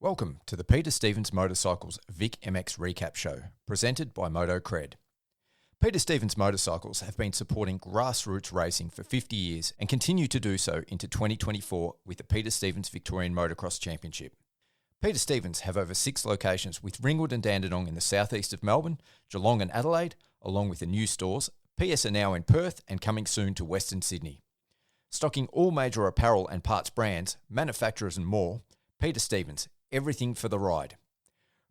Welcome to the Peter Stevens Motorcycles VIC MX Recap Show, presented by Moto Cred. Peter Stevens Motorcycles have been supporting grassroots racing for 50 years and continue to do so into 2024 with the Peter Stevens Victorian Motocross Championship. Peter Stevens have over 6 locations with Ringwood and Dandenong in the southeast of Melbourne, Geelong and Adelaide, along with the new stores. PS are now in Perth and coming soon to Western Sydney. Stocking all major apparel and parts brands, manufacturers and more, Peter Stevens, everything for the ride.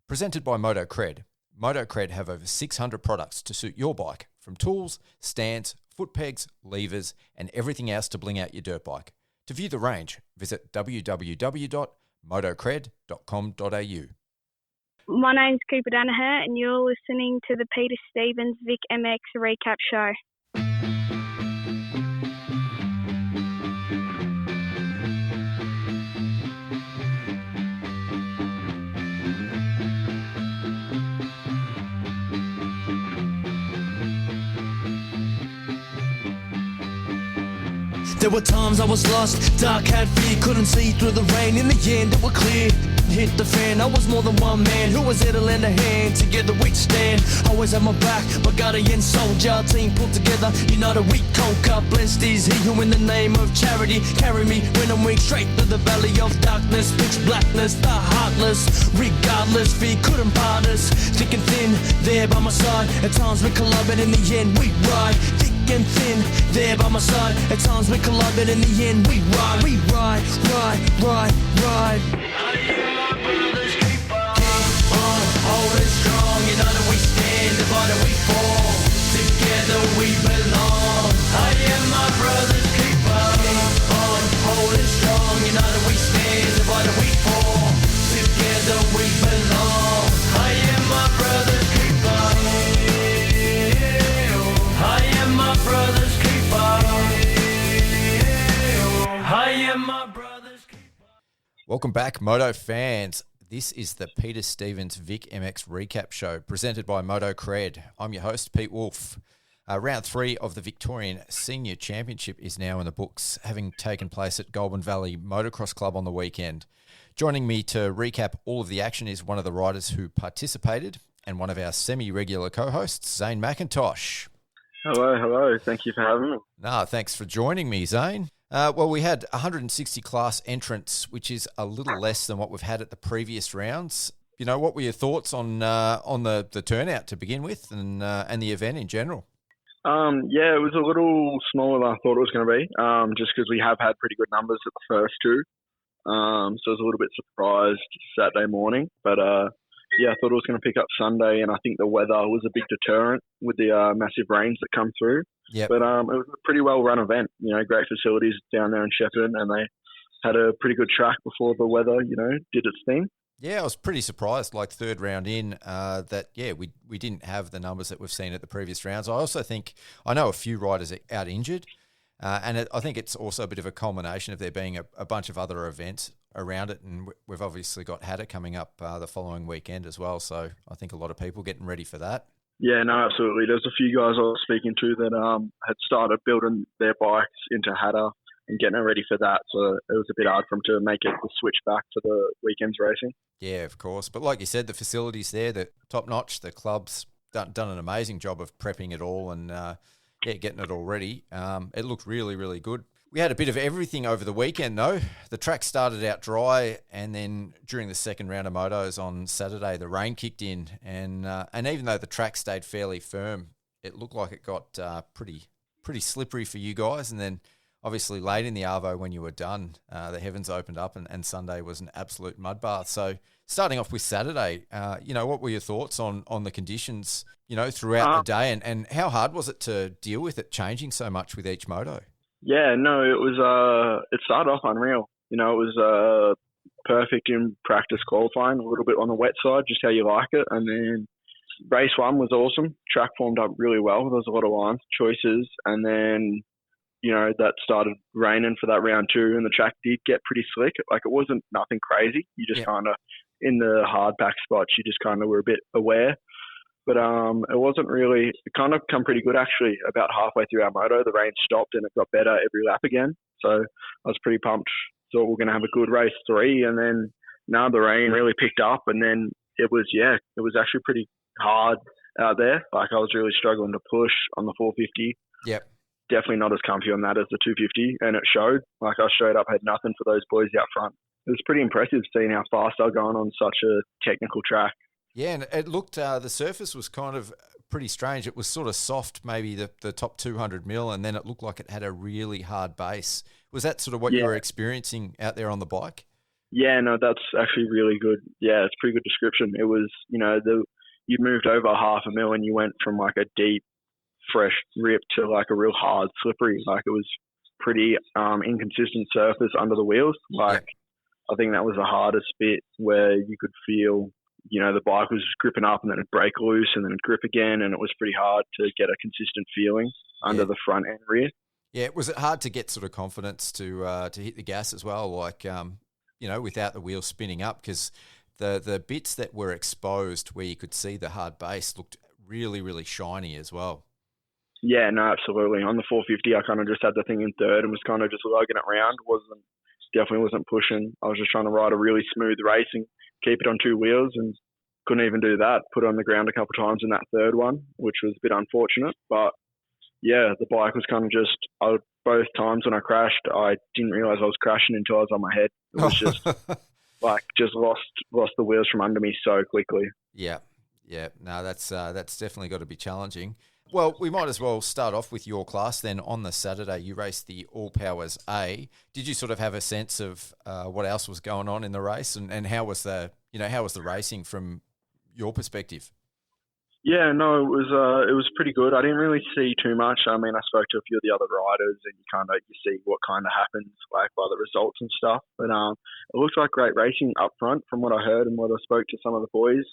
Presented by Moto Cred. Moto Cred have over 600 products to suit your bike, from tools, stands, foot pegs, levers, and everything else to bling out your dirt bike. To view the range, visit www.motocred.com.au. My name's Cooper Danaher, and you're listening to the Peter Stevens VIC MX Recap Show. There were times I was lost, dark had fear, couldn't see through the rain. In the end it was clear, hit the fan. I was more than one man who was there to lend a hand. Together we'd stand, always had my back, my guardian soldier. Team pulled together, united we conquer. Blessed is he who in the name of charity carry me when I'm weak straight through the valley of darkness. Pitch blackness, the heartless, regardless, fear couldn't part us. Thick and thin, there by my side. At times we collide, but in the end we ride. Thick and thin, there by my side. At times we collide, but in the end we ride. We ride, ride, ride, ride. I am my brother's keeper. Keep on holding strong. United we stand, divided we fall. Together we belong. I am my brother's keeper. Keep on holding strong. United we stand, divided we fall. Together we belong. I am my brother's keeper. I am my brother's keeper. I am my brother's keeper. Welcome back, Moto fans. This is the Peter Stevens VIC MX Recap Show, presented by Moto Cred. I'm your host, Pete Wolf. Round 3 of the Victorian Senior Championship is now in the books, having taken place at Goulburn Valley Motocross Club on the weekend. Joining me to recap all of the action is one of the riders who participated and one of our semi-regular co-hosts, Zane Mackintosh. Hello. Thank you for having me. No, thanks for joining me, Zane. Well, we had 160 class entrants, which is a little less than what we've had at the previous rounds. You know, what were your thoughts on the turnout to begin with, and the event in general? Yeah, it was a little smaller than I thought it was going to be, just because we have had pretty good numbers at the first two. So I was a little bit surprised Saturday morning, but yeah, I thought it was going to pick up Sunday, and I think the weather was a big deterrent with the massive rains that come through. Yep. But it was a pretty well-run event. You know, great facilities down there in Shepparton, and they had a pretty good track before the weather, you know, did its thing. Yeah, I was pretty surprised, like third round in, that, yeah, we didn't have the numbers that we've seen at the previous rounds. I also think, I know a few riders are out injured, and I think it's also a bit of a culmination of there being a bunch of other events around it, and we've obviously got Hatter coming up the following weekend as well, so I think a lot of people getting ready for that. Yeah, no, absolutely. There's a few guys I was speaking to that had started building their bikes into Hatter and getting ready for that, so it was a bit hard for them to make it the switch back for the weekend's racing. Yeah, of course. But like you said, the facilities there, they're top-notch. The club's done an amazing job of prepping it all and getting it all ready. It looked really, really good. We had a bit of everything over the weekend, though. The track started out dry, and then during the second round of motos on Saturday, the rain kicked in, and even though the track stayed fairly firm, it looked like it got pretty slippery for you guys. And then, obviously, late in the Arvo, when you were done, the heavens opened up, and Sunday was an absolute mud bath. So, starting off with Saturday, what were your thoughts on the conditions, throughout the day, and how hard was it to deal with it changing so much with each moto? Yeah, no, it was. It started off unreal. You know, it was perfect in practice qualifying, a little bit on the wet side, just how you like it. And then race 1 was awesome. Track formed up really well. There was a lot of line choices. And then, that started raining for that round 2, and the track did get pretty slick. Like, it wasn't nothing crazy. You just kind of, in the hard pack spots, you just kind of were a bit aware. But it wasn't really, it kind of come pretty good actually. About halfway through our moto, the rain stopped and it got better every lap again. So I was pretty pumped. Thought we were going to have a good race 3. And then now the rain really picked up, and then it was actually pretty hard out there. Like, I was really struggling to push on the 450. Yep. Definitely not as comfy on that as the 250, and it showed. Like, I straight up had nothing for those boys out front. It was pretty impressive seeing how fast they're going on such a technical track. Yeah, and it looked, the surface was kind of pretty strange. It was sort of soft, maybe the top 200 mil, and then it looked like it had a really hard base. Was that sort of what you were experiencing out there on the bike? Yeah, no, that's actually really good. Yeah, it's a pretty good description. It was, you moved over half a mil and you went from like a deep, fresh rip to like a real hard, slippery. Like, it was pretty inconsistent surface under the wheels. Like, I think that was the hardest bit, where you could feel, the bike was gripping up and then it'd break loose and then it'd grip again, and it was pretty hard to get a consistent feeling under the front and rear. Yeah, was it hard to get sort of confidence to hit the gas as well, like, without the wheels spinning up? Because the bits that were exposed where you could see the hard base looked really, really shiny as well. Yeah, no, absolutely. On the 450, I kind of just had the thing in third and was kind of just lugging it around. Definitely wasn't pushing. I was just trying to ride a really smooth race and keep it on two wheels, and couldn't even do that. Put it on the ground a couple of times in that third one, which was a bit unfortunate. But yeah, the bike was kind of just, both times when I crashed, I didn't realise I was crashing until I was on my head. It was just just lost the wheels from under me so quickly. Yeah. No, that's definitely got to be challenging. Well, we might as well start off with your class then. On the Saturday, you raced the All Powers A. Did you sort of have a sense of what else was going on in the race, and how was the racing from your perspective? Yeah, no, it was pretty good. I didn't really see too much. I mean, I spoke to a few of the other riders, and you see what kind of happens, like, by the results and stuff. But it looked like great racing up front from what I heard and what I spoke to some of the boys.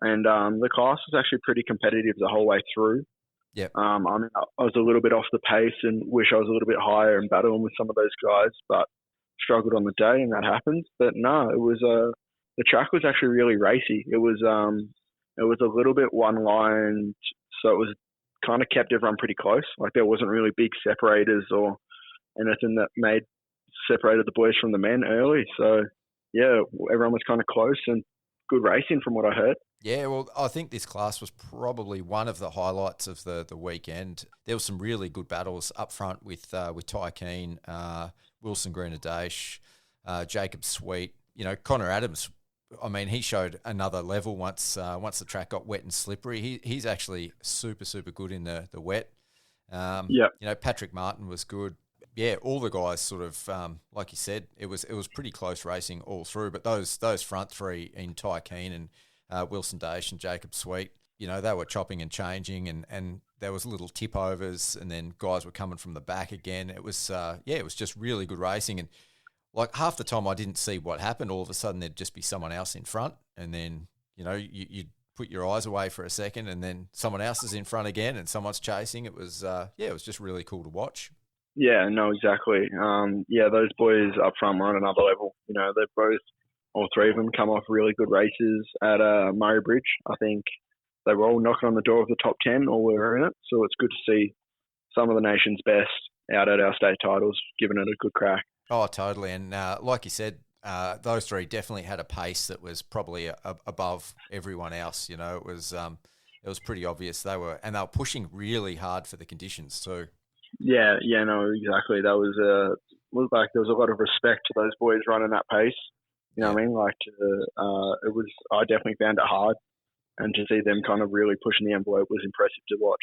And the class was actually pretty competitive the whole way through. Yeah. I mean, I was a little bit off the pace and wish I was a little bit higher and battling with some of those guys, but struggled on the day, and that happens. But no, it was the track was actually really racy. It was a little bit one line, so it was kind of kept everyone pretty close. Like, there wasn't really big separators or anything that separated the boys from the men early. So yeah, everyone was kind of close and good racing from what I heard. Yeah, well, I think this class was probably one of the highlights of the weekend. There was some really good battles up front with Ty Kean, Wilson Greenadash, Jacob Sweet. Connor Adams, I mean, he showed another level once the track got wet and slippery. He's actually super, super good in the wet. Patrick Martin was good. Yeah, all the guys sort of, like you said, it was pretty close racing all through. But those front three in Ty Kean and Wilson Dash and Jacob Sweet, they were chopping and changing, and there was little tip overs, and then guys were coming from the back again. It was it was just really good racing, and like half the time I didn't see what happened. All of a sudden there'd just be someone else in front, and then you'd put your eyes away for a second, and then someone else is in front again, and someone's chasing. It was it was just really cool to watch. Yeah, no, exactly. Those boys up front were on another level. They've both, all three of them, come off really good races at Murray Bridge. I think they were all knocking on the door of the top 10, or were in it. So it's good to see some of the nation's best out at our state titles, giving it a good crack. Oh, totally. And like you said, those three definitely had a pace that was probably above everyone else. It was pretty obvious they were pushing really hard for the conditions too. Yeah, no, exactly. That was looked like there was a lot of respect to those boys running that pace. What I mean? Like, it was. I definitely found it hard, and to see them kind of really pushing the envelope was impressive to watch.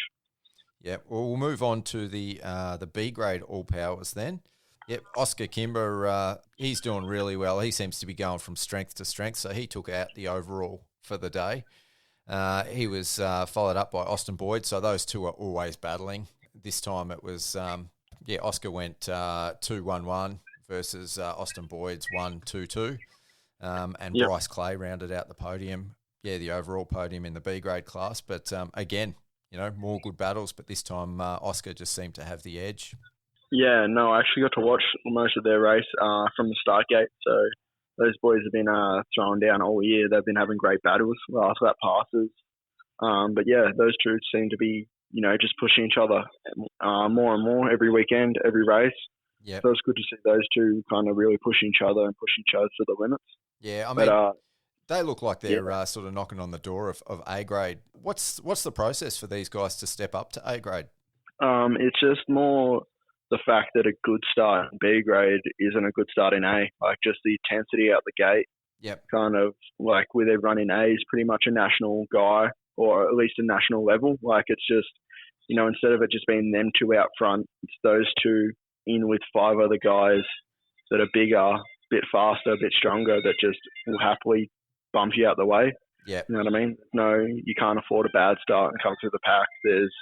Yeah, well, we'll move on to the B grade All Powers then. Yep, Oscar Kimber, he's doing really well. He seems to be going from strength to strength, so he took out the overall for the day. He was followed up by Austin Boyd, so those two are always battling. This time it was, Oscar went 2-1-1 versus Austin Boyd's 1-2-2. Bryce Clay rounded out the podium. Yeah, the overall podium in the B grade class. But again, more good battles, but this time Oscar just seemed to have the edge. Yeah, no, I actually got to watch most of their race from the start gate. So those boys have been throwing down all year. They've been having great battles, last lap passes. But yeah, those two seem to be, just pushing each other more and more every weekend, every race. Yep. So it's good to see those two kind of really push each other and push each other to the limits. Yeah, I mean, But they look like they're sort of knocking on the door of A grade. What's the process for these guys to step up to A grade? it's just more the fact that a good start in B grade isn't a good start in A. Like just the intensity out the gate. Yep. Kind of like with everyone in A is pretty much a national guy, or at least a national level. Like it's just, instead of it just being them two out front, it's those two in with 5 other guys that are bigger, a bit faster, a bit stronger, that just will happily bump you out the way. Yeah. You know what I mean? No, you can't afford a bad start and come through the pack. There's,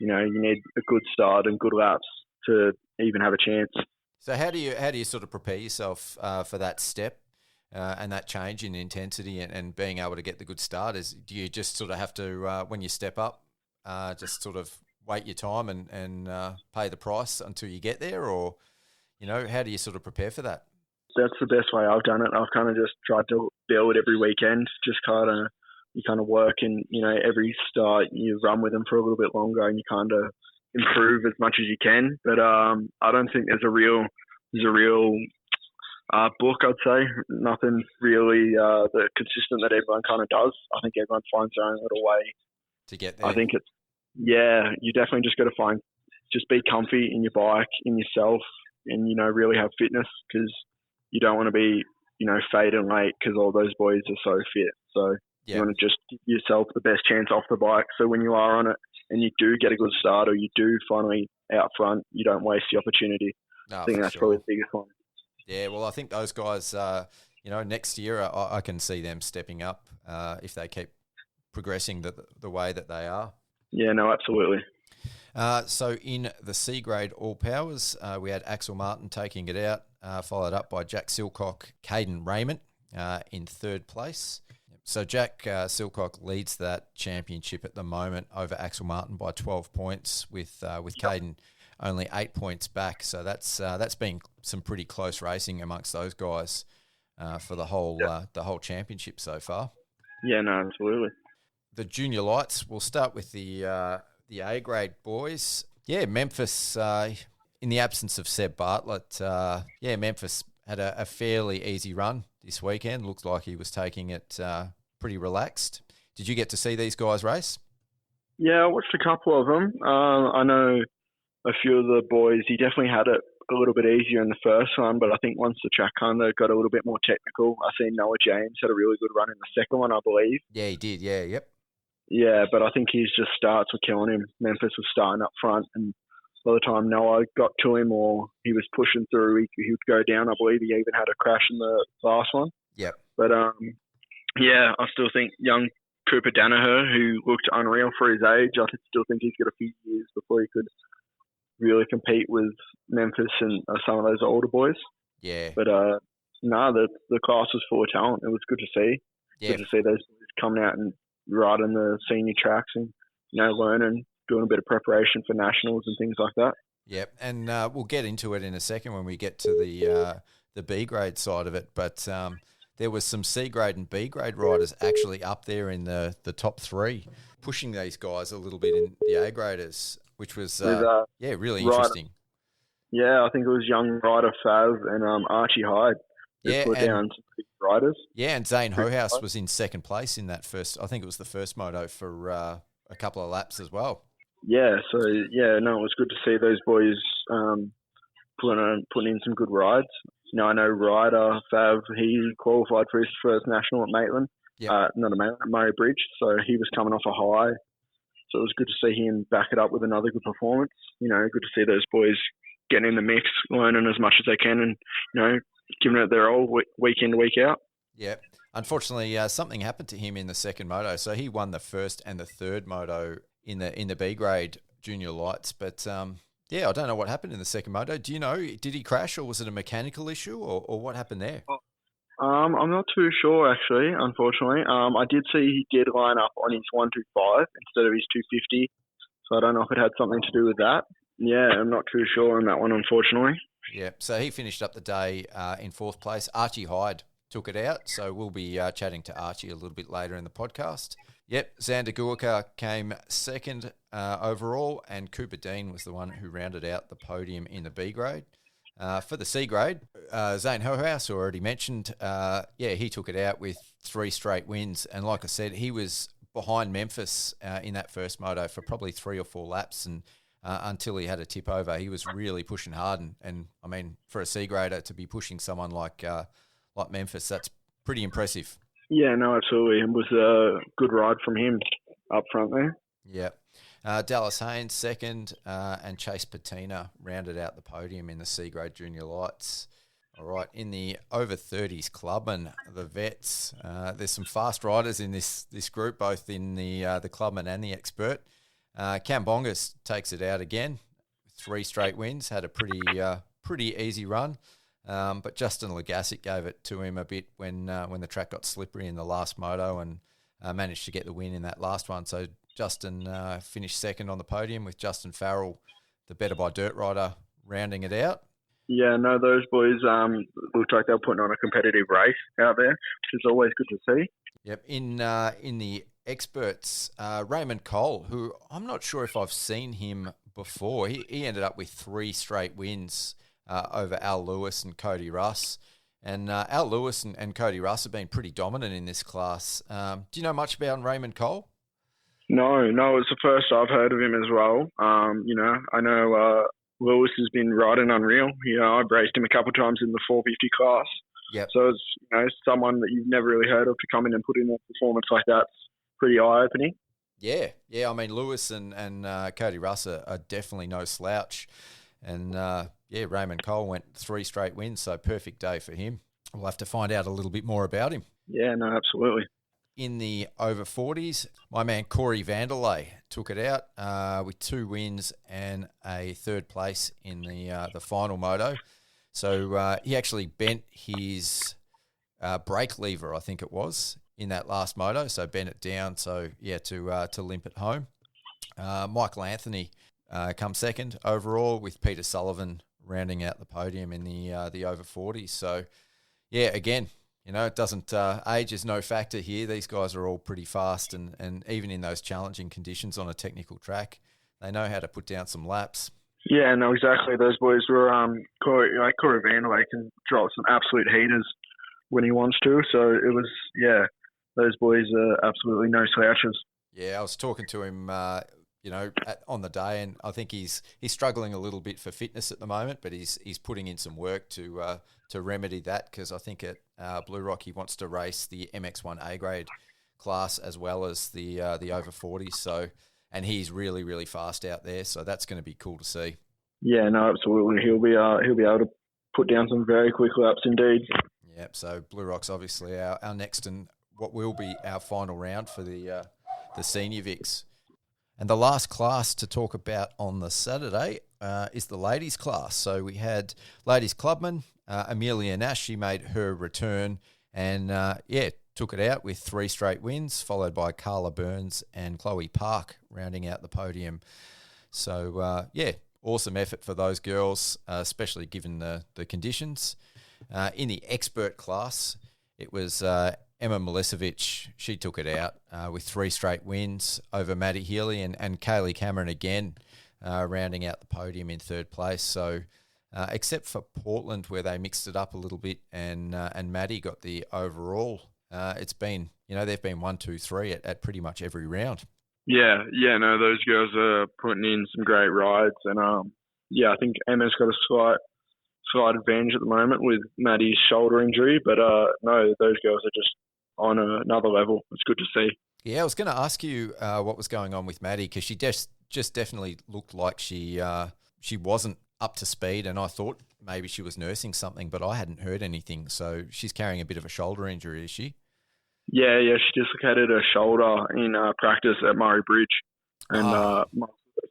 you need a good start and good laps to even have a chance. So how do you sort of prepare yourself for that step and that change in intensity and being able to get the good start? Do you just sort of have to, when you step up, just sort of wait your time and pay the price until you get there? Or, how do you sort of prepare for that? That's the best way I've done it. I've kind of just tried to build every weekend, just you kind of work and, every start you run with them for a little bit longer and you kind of improve as much as you can. But I don't think there's a real book, I'd say. Nothing really the consistent that everyone kind of does. I think everyone finds their own little way to get there. I think you definitely just got to just be comfy in your bike, in yourself, and, really have fitness, because you don't want to be, fading late because all those boys are so fit. So you want to just give yourself the best chance off the bike. So when you are on it and you do get a good start, or you do finally out front, you don't waste the opportunity. I think that's probably the biggest one. Yeah, well, I think those guys, next year I can see them stepping up if they keep progressing the way that they are. Yeah, no, absolutely. So in the C grade All Powers, we had Axel Martin taking it out, followed up by Jack Silcock, Caden Raymond in third place. So Jack Silcock leads that championship at the moment over Axel Martin by 12 points, with Caden only 8 points back. So that's been some pretty close racing amongst those guys for the whole championship so far. Yeah, no, absolutely. The junior lights, we'll start with the A grade boys. Yeah, Memphis, in the absence of Seb Bartlett, Memphis had a fairly easy run this weekend. Looked like he was taking it pretty relaxed. Did you get to see these guys race? Yeah, I watched a couple of them. I know a few of the boys, he definitely had it a little bit easier in the first one, but I think once the track kind of got a little bit more technical, I seen Noah James had a really good run in the second one, I believe. Yeah, he did. Yeah, yep. Yeah, but I think his just starts were killing him. Memphis was starting up front, and by the time Noah got to him or he was pushing through, he would go down. I believe he even had a crash in the last one. Yep. But, I still think young Cooper Danaher, who looked unreal for his age, I still think he's got a few years before he could really compete with Memphis and some of those older boys. Yeah. But, the class was full of talent. It was good to see. Yeah. Good to see those boys coming out and riding the senior tracks and, learning, doing a bit of preparation for nationals and things like that. Yep, and we'll get into it in a second when we get to the B grade side of it. But there was some C grade and B grade riders actually up there in the top 3, pushing these guys a little bit in the A graders, which was really interesting. Yeah, I think it was young rider Fav and Archie Hyde. Yeah, put down some big riders. Yeah, and Zane Hohouse was in second place in that first. I think it was the first moto for a couple of laps as well. Yeah, so it was good to see those boys putting in some good rides. I know Ryder Fav, he qualified for his first national at Maitland. Yep. Not at Maitland, at Murray Bridge. So he was coming off a high. So it was good to see him back it up with another good performance. Good to see those boys getting in the mix, learning as much as they can, and giving it their all week in, week out. Yeah. Unfortunately, something happened to him in the second moto. So he won the first and the third moto in the B grade junior lights. But I don't know what happened in the second moto. Do you know? Did he crash, or was it a mechanical issue, or what happened there? I'm not too sure, actually, unfortunately. I did see he did line up on his 125 instead of his 250. So I don't know if it had something to do with that. Yeah, I'm not too sure on that one, unfortunately. Yeah, so he finished up the day in fourth place. Archie Hyde took it out, so we'll be chatting to Archie a little bit later in the podcast. Yep, Xander Guerca came second overall, and Cooper Dean was the one who rounded out the podium in the B grade. For the C grade, Zane Hohouse, already mentioned, he took it out with 3 straight wins. And like I said, he was behind Memphis in that first moto for probably 3 or 4 laps, and until he had a tip over, he was really pushing hard. And I mean, for a C grader to be pushing someone like Memphis, that's pretty impressive. Yeah, no, absolutely. It was a good ride from him up front there. Yeah. Dallas Haynes second, and Chase Patina rounded out the podium in the C grade junior lights. All right, in the over 30s clubman, the vets, there's some fast riders in this group, both in the clubman and the expert. Cam Bongas takes it out again, 3 straight wins, had a pretty easy run, but Justin Legasic gave it to him a bit when the track got slippery in the last moto, and managed to get the win in that last one. So Justin finished second on the podium, with Justin Farrell, the Better by Dirt rider, rounding it out. Yeah, no, those boys looked like they were putting on a competitive race out there, which is always good to see. Yep. In the experts, Raymond Cole, who I'm not sure if I've seen him before, he ended up with 3 straight wins over Al Lewis and Cody Russ. And Al Lewis and Cody Russ have been pretty dominant in this class. Do you know much about Raymond Cole? No, it's the first I've heard of him as well. I know Lewis has been riding unreal. I've raced him a couple of times in the 450 class. Yep. So it's someone that you've never really heard of to come in and put in a performance like that's pretty eye-opening. Yeah. I mean, Lewis and Cody Russ are definitely no slouch. And Raymond Cole went 3 straight wins, so perfect day for him. We'll have to find out a little bit more about him. Yeah, no, absolutely. In the over 40s, my man Corey Vanderlei took it out with 2 wins and a 3rd place in the final moto. So he actually bent his brake lever, I think it was, in that last moto. So bent it down, so to limp it home. Michael Anthony come second overall, with Peter Sullivan rounding out the podium in the over 40s. So again, it doesn't age is no factor here. These guys are all pretty fast, and even in those challenging conditions on a technical track, they know how to put down some laps. Yeah, no, exactly. Those boys were Corey Vanderlei can drop some absolute heaters when he wants to. So it was those boys are absolutely no slouches. Yeah, I was talking to him on the day, and I think he's struggling a little bit for fitness at the moment, but he's putting in some work to remedy that, because I think at Blue Rock he wants to race the MX1 A grade class as well as the over 40s. So, and he's really, really fast out there, so that's going to be cool to see. Yeah, no, absolutely. He'll be able to put down some very quick laps indeed. Yep. So Blue Rock's obviously our next and what will be our final round for the senior Vics. And the last class to talk about on the Saturday is the ladies class. So we had ladies clubman, Amelia Nash. She made her return and, took it out with 3 straight wins, followed by Carla Burns and Chloe Park rounding out the podium. So, awesome effort for those girls, especially given the conditions. In the expert class, it was Emma Milicevic. She took it out with 3 straight wins over Maddie Healy and Kaylee Cameron again, rounding out the podium in 3rd place. So except for Portland, where they mixed it up a little bit and Maddie got the overall, it's been, they've been 1, 2, 3 at pretty much every round. Yeah, no, those girls are putting in some great rides. And, I think Emma's got a slight advantage at the moment with Maddie's shoulder injury. But, no, those girls are just on another level. It's good to see. Yeah, I was going to ask you what was going on with Maddie, because she just definitely looked like she wasn't up to speed, and I thought maybe she was nursing something, but I hadn't heard anything. So she's carrying a bit of a shoulder injury, is she? Yeah, she dislocated her shoulder in practice at Murray Bridge, and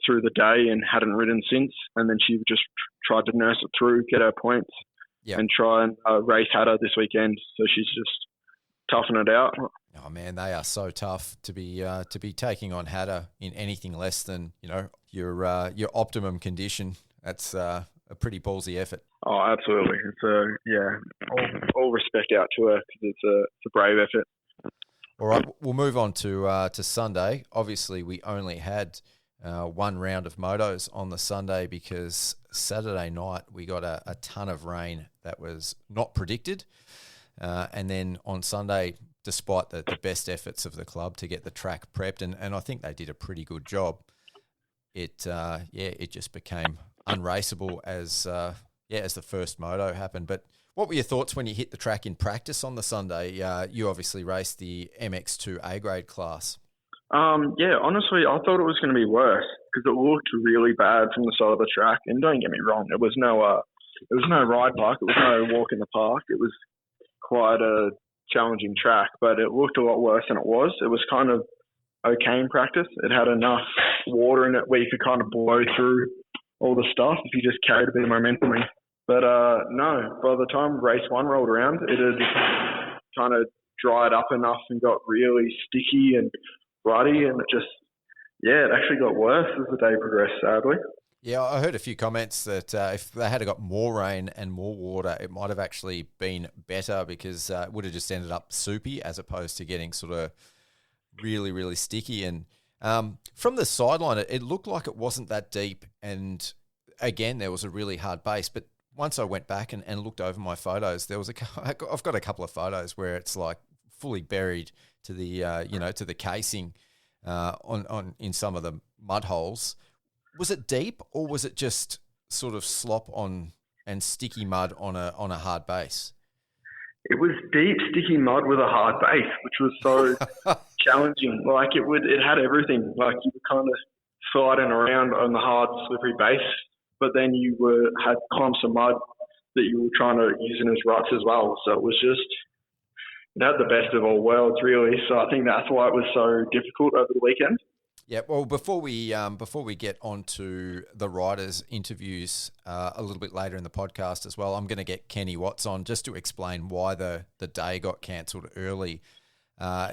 through the day, and hadn't ridden since. And then she just tried to nurse it through, get her points, and try and race Hatter this weekend. So she's just toughing it out. Oh man, they are so tough to be taking on Hatter in anything less than your optimum condition. That's a pretty ballsy effort. Oh, absolutely. It's all respect out to her, because it's a brave effort. All right, we'll move on to Sunday. Obviously, we only had one round of motos on the Sunday because Saturday night we got a ton of rain that was not predicted. And then on Sunday, despite the best efforts of the club to get the track prepped, and I think they did a pretty good job, it just became unraceable as the first moto happened. But what were your thoughts when you hit the track in practice on the Sunday? You obviously raced the MX2 A grade class. Honestly, I thought it was going to be worse because it looked really bad from the side of the track. And don't get me wrong, it was no ride park, it was no walk in the park. It was quite a challenging track, but it looked a lot worse than it was. It was kind of okay in practice. It had enough water in it where you could kind of blow through all the stuff if you just carried a bit of momentum in. But no, by the time race one rolled around, it had kind of dried up enough and got really sticky and bloody, and it actually got worse as the day progressed, sadly. Yeah, I heard a few comments that if they had got more rain and more water, it might have actually been better because it would have just ended up soupy as opposed to getting sort of really, really sticky. And from the sideline, it looked like it wasn't that deep. And again, there was a really hard base. But once I went back and looked over my photos, I've got a couple of photos where it's like fully buried to the to the casing on in some of the mud holes. Was it deep or was it just sort of slop on and sticky mud on a hard base? It was deep, sticky mud with a hard base, which was so challenging. Like it had everything. Like you were kind of sliding around on the hard, slippery base, but then you had clumps of mud that you were trying to use in as ruts as well. So it was just, it had the best of all worlds, really. So I think that's why it was so difficult over the weekend. Yeah, well, before we get on to the riders' interviews a little bit later in the podcast as well, I'm going to get Kenny Watts on just to explain why the day got cancelled early.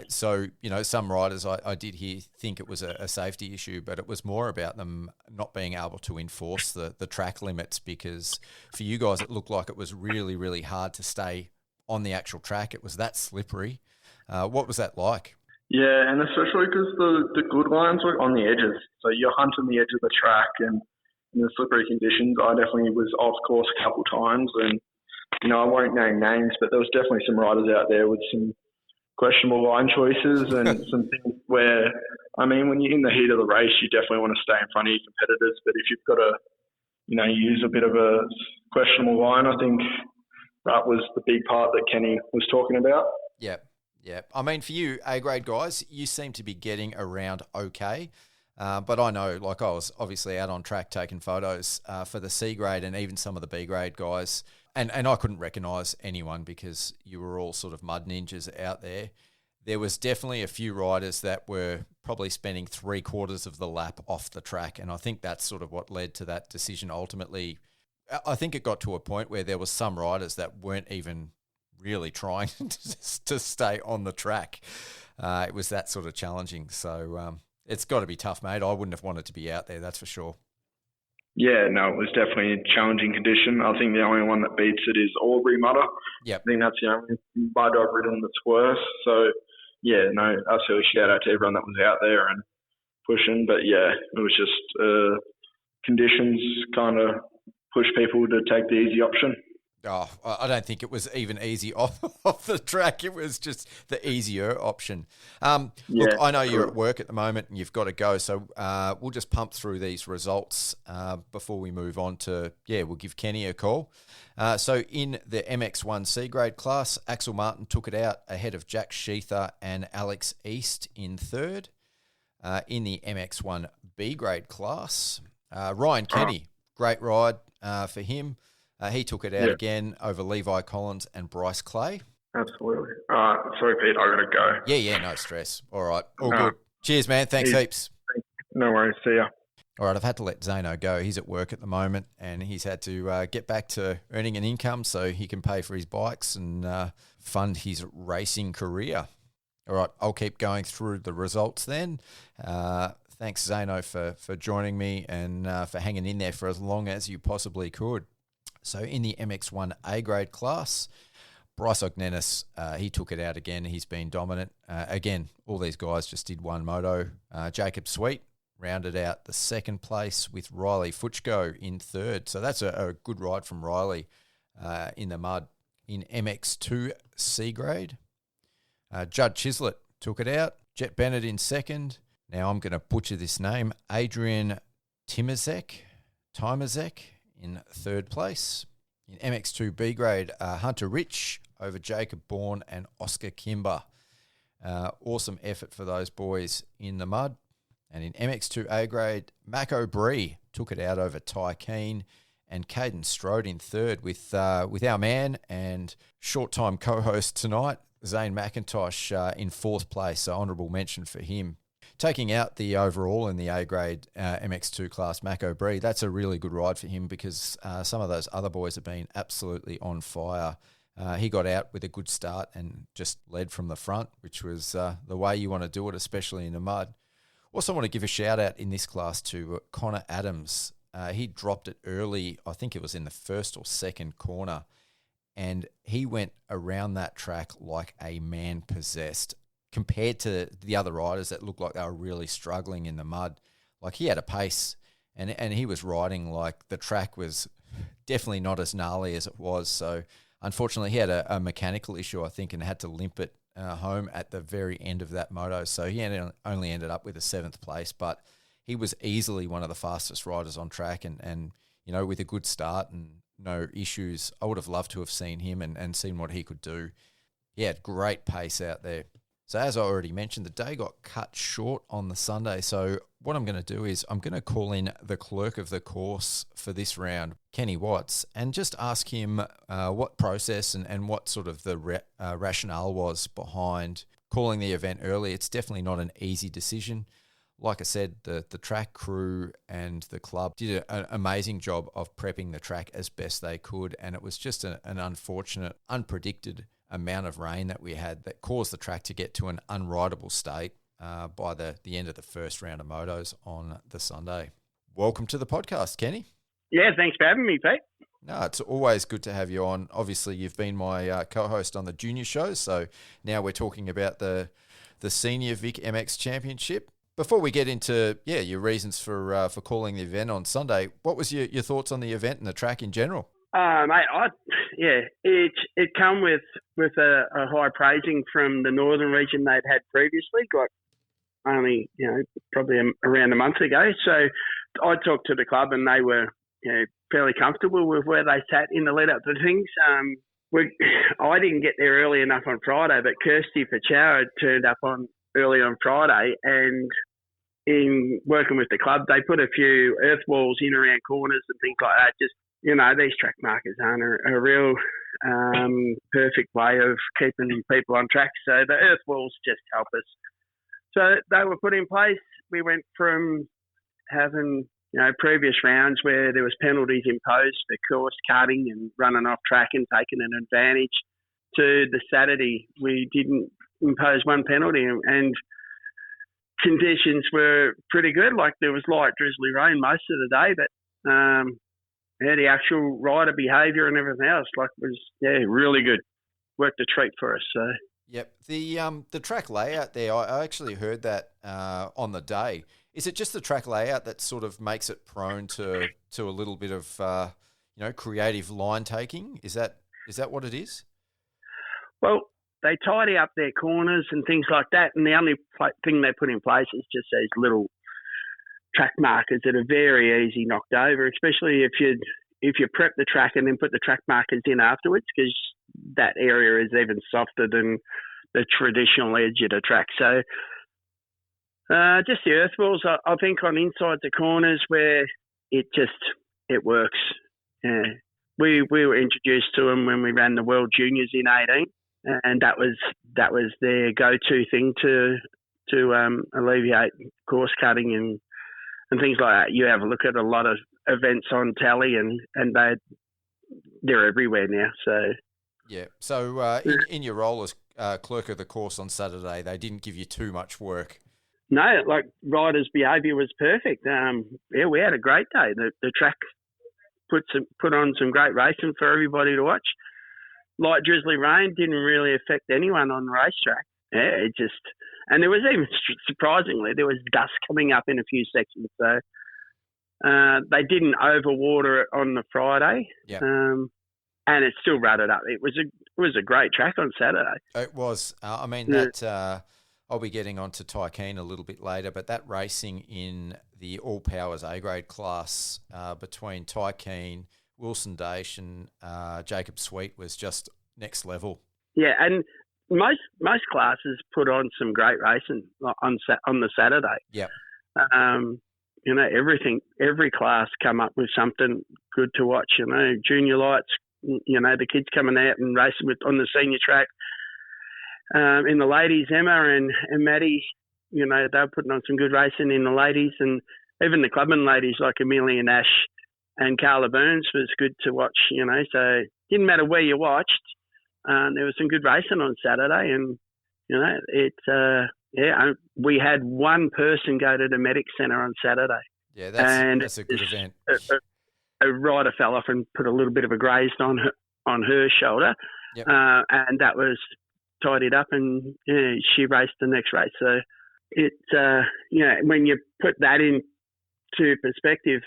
So, some riders I did hear think it was a safety issue, but it was more about them not being able to enforce the track limits because for you guys it looked like it was really, really hard to stay on the actual track. It was that slippery. What was that like? Yeah, and especially because the good lines were on the edges. So you're hunting the edge of the track, and in the slippery conditions, I definitely was off course a couple times. And, I won't name names, but there was definitely some riders out there with some questionable line choices and some things where, when you're in the heat of the race, you definitely want to stay in front of your competitors. But if you've got to, use a bit of a questionable line, I think that was the big part that Kenny was talking about. Yeah. Yeah, for you, A-grade guys, you seem to be getting around okay. But I know, I was obviously out on track taking photos for the C-grade and even some of the B-grade guys. And I couldn't recognise anyone because you were all sort of mud ninjas out there. There was definitely a few riders that were probably spending 3/4 of the lap off the track. And I think that's sort of what led to that decision ultimately. I think it got to a point where there was some riders that weren't even really trying to stay on the track. It was that sort of challenging. So it's got to be tough, mate. I wouldn't have wanted to be out there, that's for sure. Yeah, no, it was definitely a challenging condition. I think the only one that beats it is Albury Mudder. Yep. I think that's the only mud I've ridden that's worse. So, yeah, no, absolutely shout out to everyone that was out there and pushing. But, yeah, it was just conditions kind of push people to take the easy option. Oh, I don't think it was even easy off the track. It was just the easier option. Look, I know you're at work at the moment and you've got to go, so we'll just pump through these results before we move on to, we'll give Kenny a call. So in the MX1 C-grade class, Axel Martin took it out ahead of Jack Sheether and Alex East in third. In the MX1 B-grade class, Ryan Kenny, great ride for him. He took it out again over Levi Collins and Bryce Clay. Absolutely. Sorry, Pete, I got to go. Yeah, no stress. All right, all good. Cheers, man. Thanks heaps. No worries. See ya. All right, I've had to let Zano go. He's at work at the moment and he's had to get back to earning an income so he can pay for his bikes and fund his racing career. All right, I'll keep going through the results then. Thanks, Zano, for joining me and for hanging in there for as long as you possibly could. So in the MX1 A-grade class, Bryce Ognenis, he took it out again. He's been dominant. Again, all these guys just did one moto. Jacob Sweet, rounded out the second place with Riley Futchko in third. So that's a good ride from Riley in the mud. In MX2 C grade, Judd Chislett took it out. Jet Bennett in second. Now I'm going to butcher this name. Adrian Timazek in third place. In MX2 B grade, Hunter Rich over Jacob Bourne and Oscar Kimber. Awesome effort for those boys in the mud. And in MX2 A grade, Mac O'Bree took it out over Ty Keane and Caden Strode in third with our man and short-time co-host tonight, Zane Mackintosh, in fourth place. So honourable mention for him. Taking out the overall in the A-grade MX2 class, Mac O'Bree, that's a really good ride for him because some of those other boys have been absolutely on fire. He got out with a good start and just led from the front, which was the way you want to do it, especially in the mud. Also want to give a shout-out in this class to Connor Adams. He dropped it early, I think it was in the first or second corner, and he went around that track like a man possessed compared to the other riders that looked like they were really struggling in the mud. Like he had a pace and he was riding like the track was definitely not as gnarly as it was. So unfortunately he had a mechanical issue, I think, and had to limp it home at the very end of that moto. So he only ended up with a 7th place, but he was easily one of the fastest riders on track and you know, with a good start and no issues. I would have loved to have seen him and seen what he could do. He had great pace out there. So as I already mentioned, the day got cut short on the Sunday. So what I'm going to do is I'm going to call in the clerk of the course for this round, Kenny Watts, and just ask him what process and what sort of the rationale was behind calling the event early. It's definitely not an easy decision. Like I said, the track crew and the club did an amazing job of prepping the track as best they could, and it was just an unfortunate, unpredicted amount of rain that we had that caused the track to get to an unrideable state by the end of the first round of motos on the Sunday. Welcome to the podcast, Kenny. Yeah, thanks for having me, Pete. No, it's always good to have you on. Obviously, you've been my co-host on the junior show, so now we're talking about the senior VIC MX Championship. Before we get into your reasons for calling the event on Sunday, what was your thoughts on the event and the track in general? Mate, it come with a high praising from the northern region they'd had previously, got only probably around a month ago. So I talked to the club and they were fairly comfortable with where they sat in the lead up to things. I didn't get there early enough on Friday, but Kirsty Pachow had turned up early on Friday, and in working with the club, they put a few earth walls in around corners and things like that. Just, these track markers aren't a real perfect way of keeping people on track. So the earth walls just help us. So they were put in place. We went from having, previous rounds where there was penalties imposed for course cutting and running off track and taking an advantage, to the Saturday we didn't impose one penalty, and conditions were pretty good. Like there was light drizzly rain most of the day, but the actual rider behaviour and everything else was really good. Worked a treat for us. So yep, the track layout there, I actually heard that on the day. Is it just the track layout that sort of makes it prone to a little bit of creative line taking? Is that what it is? Well, they tidy up their corners and things like that, and the only thing they put in place is just those little track markers that are very easy knocked over, especially if you prep the track and then put the track markers in afterwards, because that area is even softer than the traditional edge of the track. So just the earth walls, I think, on inside the corners where it works. Yeah. We were introduced to them when we ran the World Juniors in 2018. And that was their go-to thing to alleviate course cutting and things like that. You have a look at a lot of events on tally, and they're everywhere now. So yeah. So in your role as clerk of the course on Saturday, they didn't give you too much work. No, riders' behaviour was perfect. We had a great day. The track put on some great racing for everybody to watch. Light drizzly rain didn't really affect anyone on the racetrack. Yeah, And there was even, surprisingly, there was dust coming up in a few sections. So they didn't overwater it on the Friday. Yeah. And it still rutted up. It was a great track on Saturday. It was. That I'll be getting on to Kean a little bit later, but that racing in the All Powers A-grade class between Kean, Wilson Daish and Jacob Sweet was just next level. Yeah, and most classes put on some great racing on the Saturday. Yeah. Every class come up with something good to watch. Junior lights, the kids coming out and racing on the senior track. In the ladies, Emma and Maddie, they were putting on some good racing in the ladies, and even the clubman ladies like Amelia Nash and Carla Burns was good to watch. So it didn't matter where you watched. There was some good racing on Saturday, and we had one person go to the medic centre on Saturday. Yeah, that's a good event. A rider fell off and put a little bit of a graze on her shoulder, yep. And that was tidied up, and she raced the next race. So when you put that into perspective,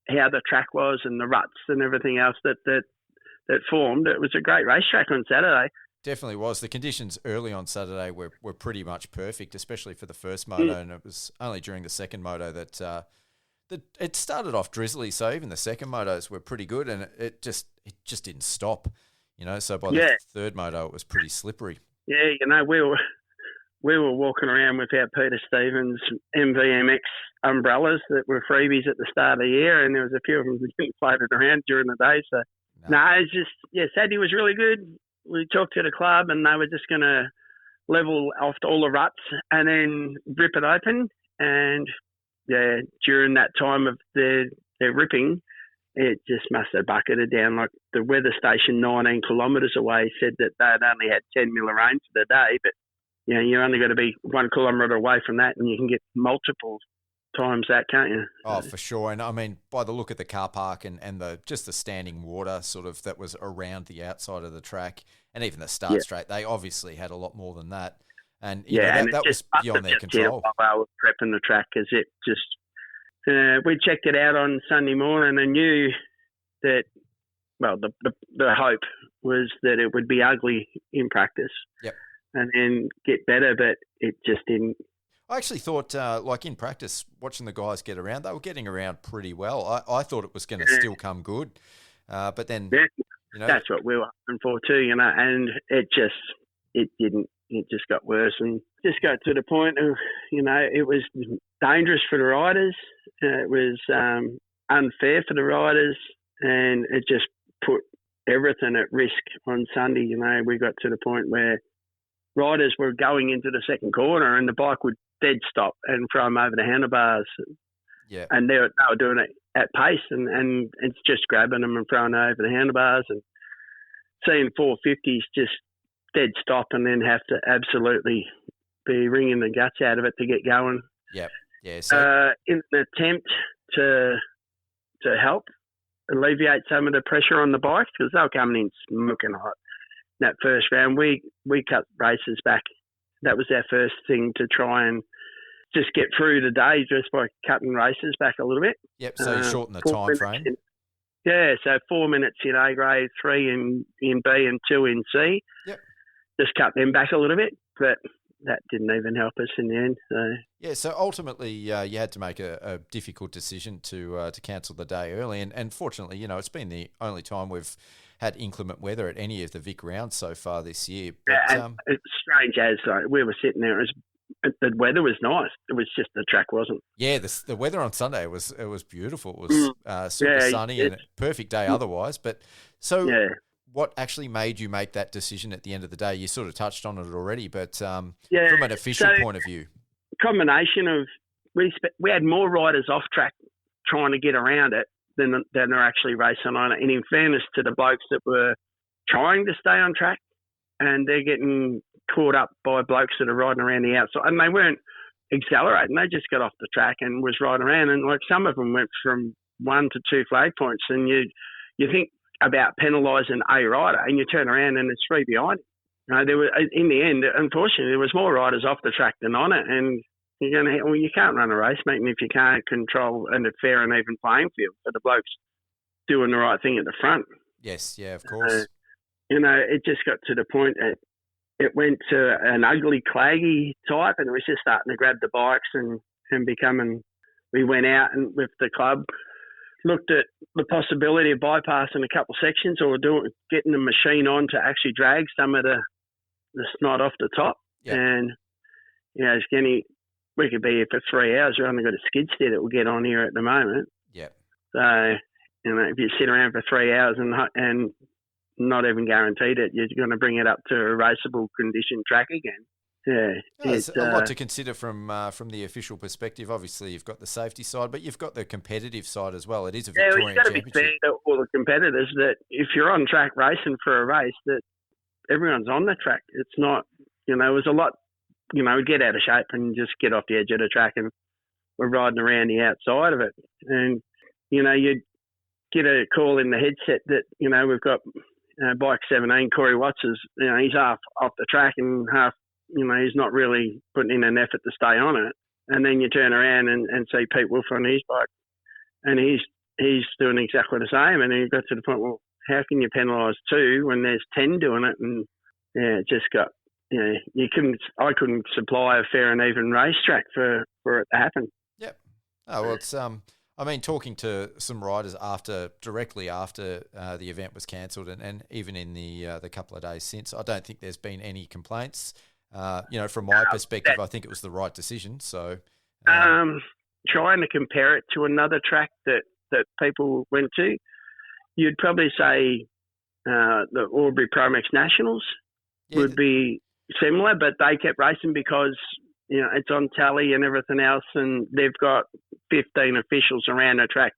how the track was and the ruts and everything else that formed, it was a great racetrack on Saturday. Definitely was. The conditions early on Saturday were pretty much perfect, especially for the first moto, and it was only during the second moto that it started off drizzly. So even the second motos were pretty good, and it just didn't stop. So by the third moto, it was pretty slippery. Yeah, we were walking around with our Peter Stevens MVMX umbrellas that were freebies at the start of the year, and there was a few of them that floated around during the day. So it's just Saturday was really good. We talked to the club, and they were just going to level off all the ruts and then rip it open. And during that time of their ripping, it just must have bucketed down. Like the weather station 19 kilometres away said that they'd only had 10 mil of rain for the day, but you're only got to be 1 kilometre away from that, and you can get multiple times that, can't you? Oh, for sure. And I mean, by the look of the car park and the standing water sort of that was around the outside of the track, and even the start straight, they obviously had a lot more than that. And that was beyond their control. While they were prepping the track, because it just we checked it out on Sunday morning and knew that, the hope was that it would be ugly in practice. Yep. And then get better, but it just didn't. I actually thought, in practice, watching the guys get around, they were getting around pretty well. I thought it was going to still come good, but then that's what we were hoping for too, and it didn't. It just got worse, and just got to the point of, it was dangerous for the riders. It was unfair for the riders, and it just put everything at risk on Sunday. We got to the point where riders were going into the second corner, and the bike would dead stop and throw them over the handlebars. Yeah, and they were doing it at pace, and it's just grabbing them and throwing them over the handlebars, and seeing 450s just dead stop and then have to absolutely be wringing the guts out of it to get going. Yep. Yeah. So in an attempt to help alleviate some of the pressure on the bike, because they were coming in smoking hot. That first round, we cut races back. That was our first thing, to try and just get through the day just by cutting races back a little bit. Yep. So you shorten the time frame. So 4 minutes in A grade, 3 in B, and 2 in C. Yep. Just cut them back a little bit, but that didn't even help us in the end. So ultimately, you had to make a difficult decision to cancel the day early, and fortunately, it's been the only time we've had inclement weather at any of the VIC rounds so far this year. But, it's strange as we were sitting there, the weather was nice. It was just the track wasn't. Yeah, the weather on Sunday was beautiful. It was super sunny and a perfect day otherwise. But what actually made you make that decision at the end of the day? You sort of touched on it already, but from an official point of view, combination of we had more riders off track trying to get around it than are actually racing on it. And in fairness to the blokes that were trying to stay on track, and they're getting caught up by blokes that are riding around the outside, and they weren't accelerating. They just got off the track and was riding around, and like some of them went from 1 to 2 flag points, and you think about penalising a rider, and you turn around and it's 3 behind. there were, in the end, unfortunately, there was more riders off the track than on it, and you can't run a race, mate, and if you can't control a fair and even playing field for the blokes doing the right thing at the front. Yes, yeah, of course. It just got to the point that it went to an ugly, claggy type, and it was just starting to grab the bikes and becoming. We went out and with the club looked at the possibility of bypassing a couple sections or getting the machine on to actually drag some of the snot off the top. Yep. And Kenny, we could be here for 3 hours. We've only got a skid steer that will get on here at the moment. Yeah. So if you sit around for 3 hours and not even guaranteed it, you're going to bring it up to a raceable condition track again. Yeah, there's a lot to consider from the official perspective. Obviously, you've got the safety side, but you've got the competitive side as well. It is a Victorian Championship. It's got to be fair to all the competitors that if you're on track racing for a race, that everyone's on the track. It's not, there's a lot, we get out of shape and just get off the edge of the track and we're riding around the outside of it. And, you get a call in the headset that, we've got bike 17, Corey Watts is, he's half off the track and half, he's not really putting in an effort to stay on it. And then you turn around and see Pete Wolf on his bike and he's doing exactly the same. And then you got to the point, well, how can you penalise 2 when there's 10 doing it? And it just got, I couldn't supply a fair and even racetrack for it to happen. Yep. Oh, well, it's, talking to some riders directly after the event was cancelled and even in the couple of days since, I don't think there's been any complaints. From my perspective, I think it was the right decision. So, trying to compare it to another track that people went to, you'd probably say the Albury Promex Nationals would be similar, but they kept racing because it's on tally and everything else, and they've got 15 officials around the track,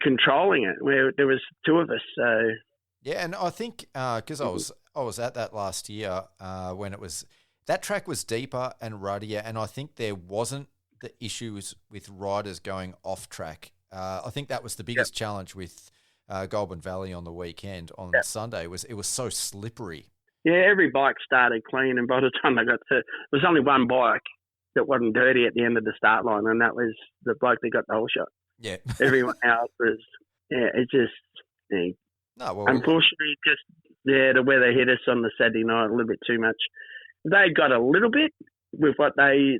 controlling it. Where there was 2 of us. So yeah, and I think because I was at that last year when it was. That track was deeper and ruddier, and I think there wasn't the issues with riders going off track. I think that was the biggest challenge with Goulburn Valley on the weekend on Sunday. It was so slippery. Yeah, every bike started clean, and by the time they got to, there was only one bike that wasn't dirty at the end of the start line, and that was the bloke that got the whole shot. Yeah. Everyone else was, it just, unfortunately, the weather hit us on the Saturday night a little bit too much. They got a little bit with what they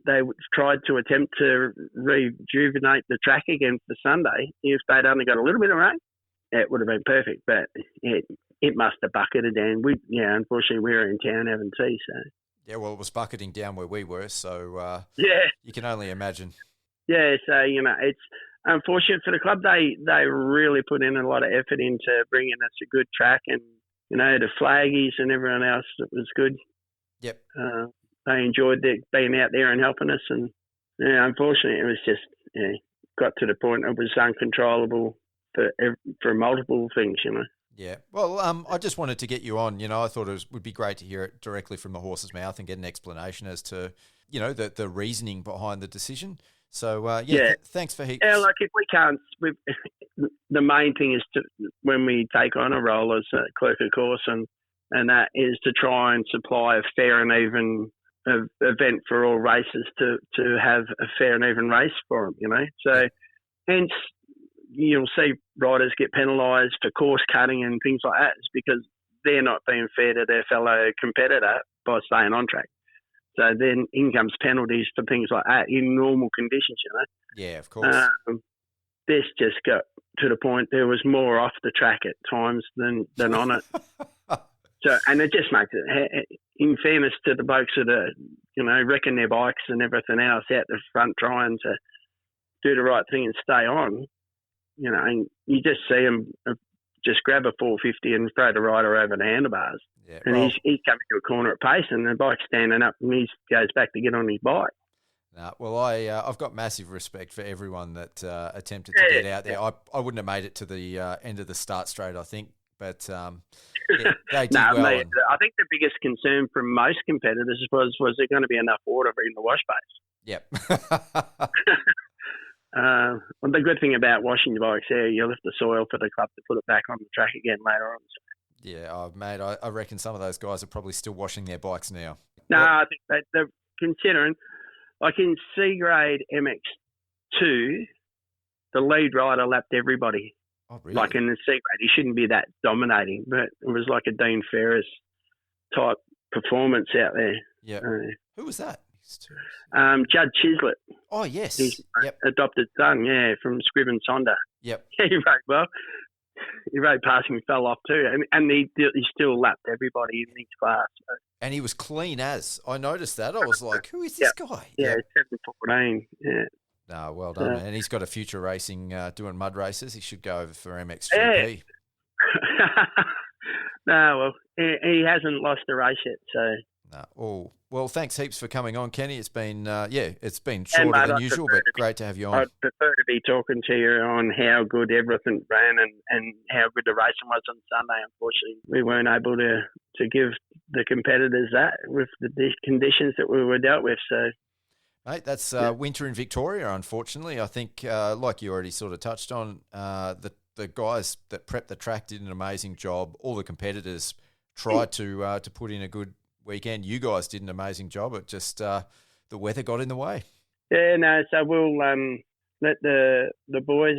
tried to attempt to rejuvenate the track again for Sunday. If they'd only got a little bit of rain, it would have been perfect. But it must have bucketed down. Unfortunately, we were in town having tea. So yeah, well, it was bucketing down where we were. So you can only imagine. Yeah, so it's unfortunate for the club. They really put in a lot of effort into bringing us a good track, and the flaggies and everyone else. It was good. Yep. They enjoyed being out there and helping us, and unfortunately, it was just got to the point it was uncontrollable for multiple things. Yeah. Well, I just wanted to get you on. I thought it would be great to hear it directly from the horse's mouth and get an explanation as to the reasoning behind the decision. So thanks for heaps. Yeah, like if we can't, the main thing is when we take on a role as a clerk of course and that is to try and supply a fair and even event for all races to have a fair and even race for them, So hence you'll see riders get penalised for course cutting and things like that. It's because they're not being fair to their fellow competitor by staying on track. So then in comes penalties for things like that in normal conditions, Yeah, of course. This just got to the point there was more off the track at times than on it. So, and it just makes it, in fairness to the blokes that are, wrecking their bikes and everything else out the front trying to do the right thing and stay on, and you just see them just grab a 450 and throw the rider over the handlebars. Yeah, and he's coming to a corner at pace and the bike's standing up and he goes back to get on his bike. Well, I've got massive respect for everyone that attempted to get out there. I wouldn't have made it to the end of the start straight, I think. But they did well. I think the biggest concern from most competitors was there going to be enough water in the wash base? Yep. Well, the good thing about washing your bikes there, you lift the soil for the club to put it back on the track again later on. Yeah, mate, I reckon some of those guys are probably still washing their bikes now. No, I think they're considering, like in C grade MX2, the lead rider lapped everybody. Oh, really? Like in the C grade, he shouldn't be that dominating, but it was like a Dean Ferris type performance out there. Yeah. Who was that? Judd Chislett. Oh, yes. His adopted son, from Scriven Sonder. Yep. He rode well. He rode past him and fell off too. And he still lapped everybody in his class. So. And he was clean as. I noticed that. I was like, who is this guy? Yeah, 7'14". Yeah. No, well done. And he's got a future racing, doing mud races. He should go over for MX3P. Yeah. No, well, he hasn't lost a race yet, so. No. Oh, well, thanks heaps for coming on, Kenny. It's been, it's been shorter than usual, but great to have you on. I'd prefer to be talking to you on how good everything ran and how good the racing was on Sunday. Unfortunately, we weren't able to give the competitors that with the conditions that we were dealt with. So, mate, that's winter in Victoria, unfortunately. I think, like you already sort of touched on, the guys that prepped the track did an amazing job. All the competitors tried to put in a good weekend. You guys did an amazing job. It just the weather got in the way. Yeah, no. So we'll let the boys.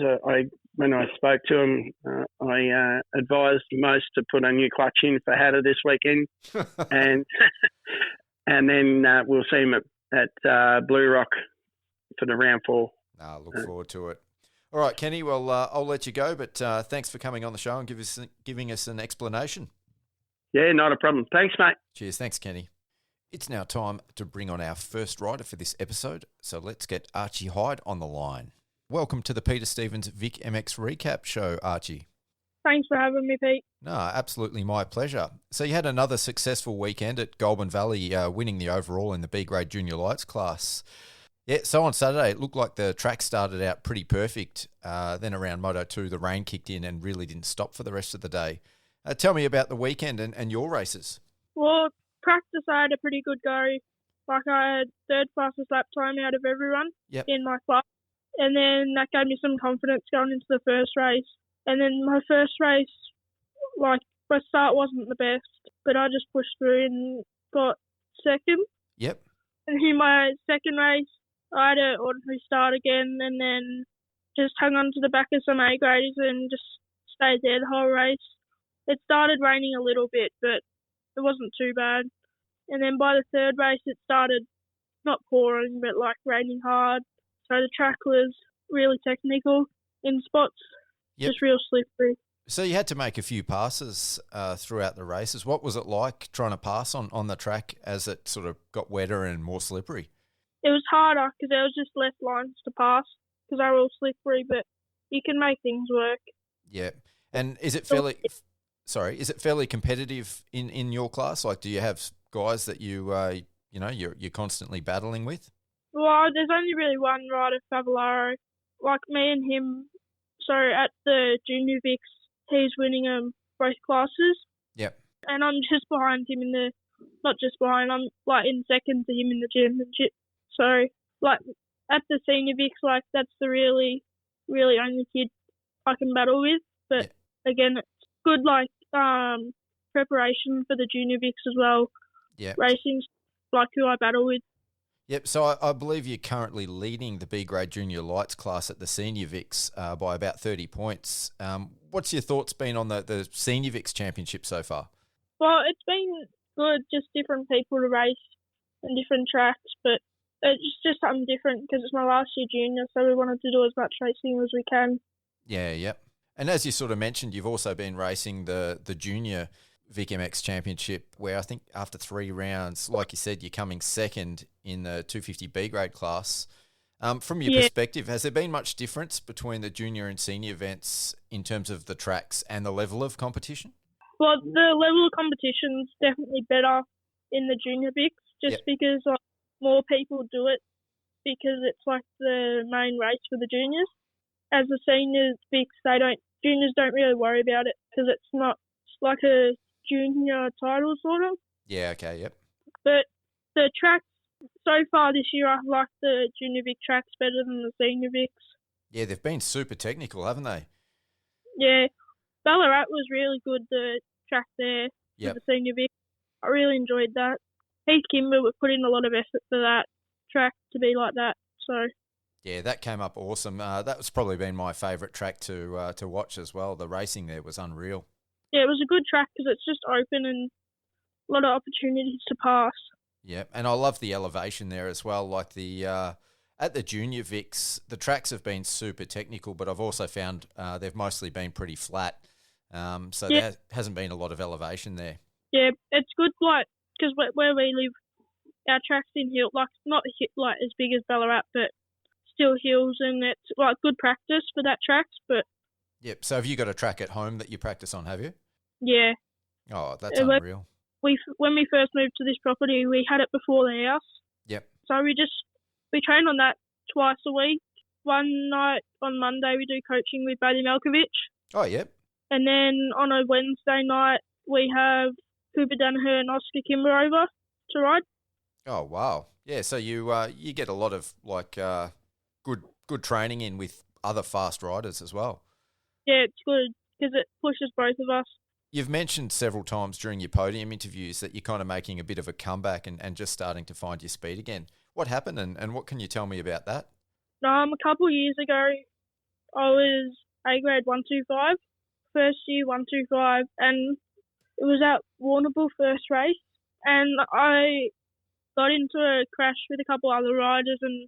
When I spoke to them, I advised most to put a new clutch in for Hatter this weekend, and then we'll see them at Blue Rock for the round 4. Look forward to it. All right, Kenny. Well, I'll let you go, but thanks for coming on the show and giving us an explanation. Yeah, not a problem. Thanks, mate. Cheers. Thanks, Kenny. It's now time to bring on our first rider for this episode, so let's get Archie Hyde on the line. Welcome to the Peter Stevens Vic MX Recap Show, Archie. Thanks for having me, Pete. No, absolutely my pleasure. So you had another successful weekend at Goulburn Valley, winning the overall in the B-grade junior lights class. Yeah, so on Saturday, it looked like the track started out pretty perfect. Then around Moto 2, the rain kicked in and really didn't stop for the rest of the day. Tell me about the weekend and your races. Well, practice, I had a pretty good go. Like, I had third fastest lap time out of everyone in my class. And then that gave me some confidence going into the first race. And then my first race, like, my start wasn't the best, but I just pushed through and got second. Yep. And in my second race, I had an ordinary start again and then just hung on to the back of some A-graders and just stayed there the whole race. It started raining a little bit, but it wasn't too bad. And then by the third race, it started not pouring, but like raining hard. So the track was really technical in spots, just real slippery. So you had to make a few passes throughout the races. What was it like trying to pass on the track as it sort of got wetter and more slippery? It was harder because there was just less lines to pass because they were all slippery, but you can make things work. Yeah. And is it fairly competitive in your class? Like, do you have guys that you're constantly battling with? Well, there's only really one rider, Favallaro. Like me and him, so at the Junior Vics, he's winning both classes. Yep. And I'm just behind him not just behind, I'm like in second to him in the championship. So, like, at the Senior Vics, like, that's the really, really only kid I can battle with. But again, it's good, like, preparation for the Junior Vics as well. Yeah. Racing's like who I battle with. Yep, so I believe you're currently leading the B-grade junior lights class at the Senior Vics by about 30 points. What's your thoughts been on the Senior Vics Championship so far? Well, it's been good, just different people to race and different tracks, but it's just something different because it's my last year junior, so we wanted to do as much racing as we can. Yeah, yep. And as you sort of mentioned, you've also been racing the junior Vic MX Championship, where I think after 3 rounds, like you said, you're coming second in the 250 B-grade class. From your perspective, has there been much difference between the junior and senior events in terms of the tracks and the level of competition? Well, the level of competition is definitely better in the junior Vics, just because like, more people do it, because it's like the main race for the juniors. As the senior Vics, juniors don't really worry about it because it's not like a junior title sort of. Yeah, okay, yep. But the tracks, so far this year, I like the junior Vic tracks better than the senior Vics. Yeah, they've been super technical, haven't they? Yeah. Ballarat was really good, the track there Yep. for the senior Vic. I really enjoyed that. Heath Kimber would put in a lot of effort for that track to be like that. So Yeah, that came up awesome. That's probably been my favourite track to watch as well. The racing there was unreal. yeah, it was a good track because it's just open and a lot of opportunities to pass. Yeah, and I love the elevation there as well. Like at the junior Vics, the tracks have been super technical, but I've also found they've mostly been pretty flat. So there hasn't been a lot of elevation there. Yeah, it's good, like, because where we live, our track's in hill, like, not like as big as Ballarat, but still hills, and it's like good practice for that track. But Yep. So have you got a track at home that you practice on? Have you? yeah, Oh, that's when unreal. when we first moved to this property, we had it before the house. Yep. So we train on that twice a week. One night on Monday we do coaching with Bailey Malkovich, Oh, yep. and then on a Wednesday night we have Cooper Danaher and Oscar Kimber over to ride. Oh, wow. Yeah. So you get a lot of good training in with other fast riders as well. Yeah, it's good because it pushes both of us. You've mentioned several times during your podium interviews that you're kind of making a bit of a comeback and just starting to find your speed again. What happened and what can you tell me about that? A couple of years ago, I was A grade 125, first year 125, and it was at Warrnambool first race, and I got into a crash with a couple other riders and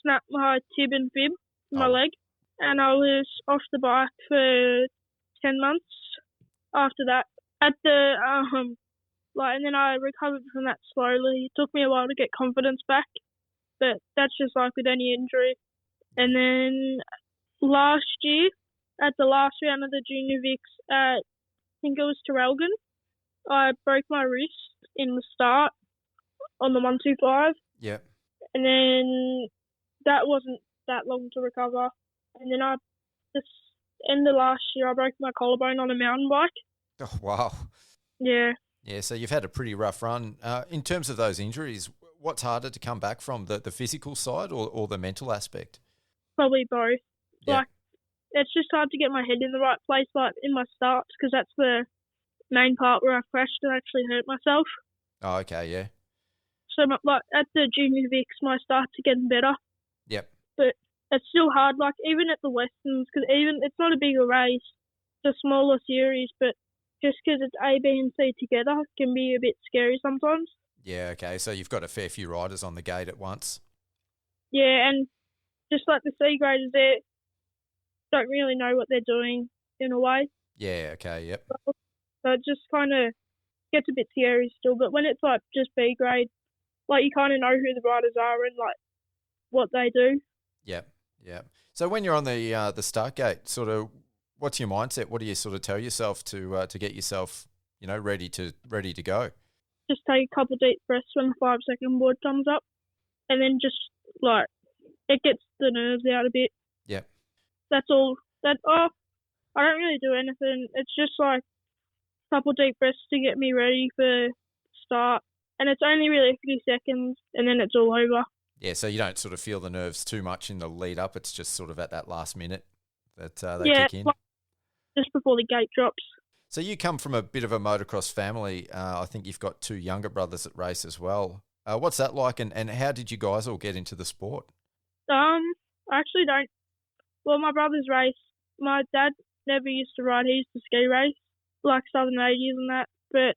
snapped my tib and fib in my leg, and I was off the bike for 10 months after that. At the and then I recovered from that slowly. It took me a while to get confidence back, but that's just like with any injury. And then last year, at the last round of the Junior Vics at, I think it was Terrelgan, I broke my wrist in the start on the 125. Yep. And then that wasn't that long to recover. And then this end of last year, I broke my collarbone on a mountain bike. Oh, wow. Yeah. Yeah, so you've had a pretty rough run. In terms of those injuries, what's harder to come back from, the physical side or the mental aspect? Probably both. Yeah. Like, it's just hard to get my head in the right place, like in my starts, because that's the main part where I crashed and actually hurt myself. Oh, okay, yeah. So, like, at the Junior Vics, my starts are getting better. Yep. But it's still hard, like, even at the Westerns, because even it's not a bigger race, it's a smaller series, but just because it's A, B, and C together can be a bit scary sometimes. Yeah, okay. So you've got a fair few riders on the gate at once. Yeah, and just like the C graders, they don't really know what they're doing in a way. Yeah, okay, yep. So it just kind of gets a bit scary still. But when it's like just B grade, like you kind of know who the riders are and like what they do. Yep, yep. So when you're on the start gate, sort of, what's your mindset? What do you sort of tell yourself to get yourself, ready to go? Just take a couple of deep breaths when the 5 second board comes up, and then just like it gets the nerves out a bit. Yep. That's all. I don't really do anything. It's just like a couple of deep breaths to get me ready for start, and it's only really a few seconds, and then it's all over. Yeah, so you don't sort of feel the nerves too much in the lead up. It's just sort of at that last minute that they kick in. Like just before the gate drops. So you come from a bit of a motocross family. I think you've got 2 younger brothers that race as well. What's that like, and how did you guys all get into the sport? I actually don't. Well, my brothers race. My dad never used to ride. He used to ski race, like Southern 80s and that. But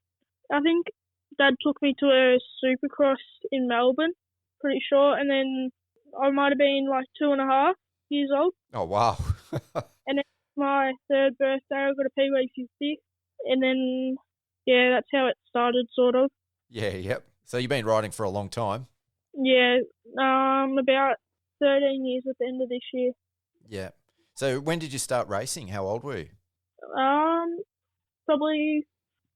I think Dad took me to a supercross in Melbourne, pretty sure. And then I might have been like 2.5 years old. Oh, wow. And then my 3rd birthday, I got a Pee-wee 50. And then, yeah, that's how it started, sort of. Yeah, yep. So you've been riding for a long time? Yeah, about 13 years at the end of this year. Yeah. So when did you start racing? How old were you? Probably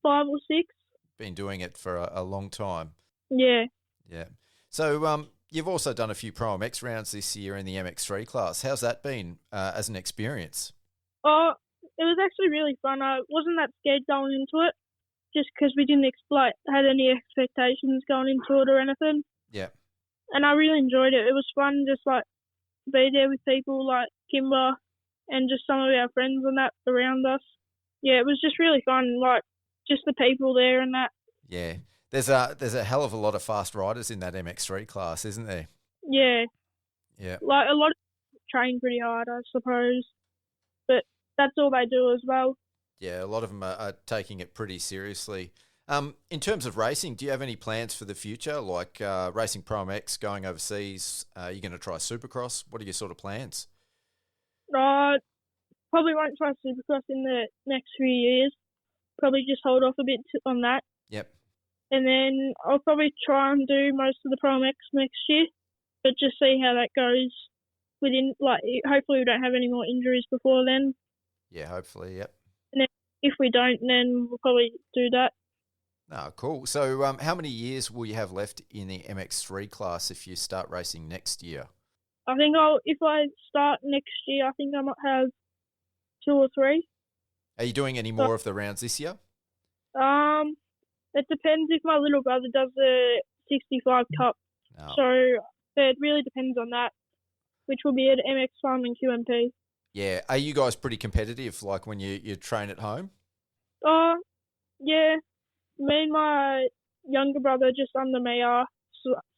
5 or 6. Been doing it for a long time. Yeah. Yeah. So you've also done a few Pro MX rounds this year in the MX3 class. How's that been as an experience? Oh, it was actually really fun. I wasn't that scared going into it, just because we didn't had any expectations going into it or anything. Yeah. And I really enjoyed it. It was fun just like to be there with people like Kimber and just some of our friends and that around us. Yeah, it was just really fun. Like just the people there and that. Yeah. There's a hell of a lot of fast riders in that MX3 class, isn't there? Yeah. Yeah. Like, a lot of people train pretty hard, I suppose. But that's all they do as well. Yeah, a lot of them are taking it pretty seriously. In terms of racing, do you have any plans for the future, like racing Pro MX, going overseas? You're going to try Supercross? What are your sort of plans? Probably won't try Supercross in the next few years. Probably just hold off a bit on that. Yep. And then I'll probably try and do most of the Pro MX next year, but just see how that goes. Hopefully we don't have any more injuries before then. Yeah, hopefully, yep. And then if we don't, then we'll probably do that. Oh, cool. So how many years will you have left in the MX3 class if you start racing next year? I think if I start next year, I think I might have 2 or 3. Are you doing any more of the rounds this year? It depends if my little brother does the 65 Cup. Oh. So it really depends on that, which will be at MX Farm and QMP. Yeah. Are you guys pretty competitive, like when you train at home? Yeah. Me and my younger brother just under me are,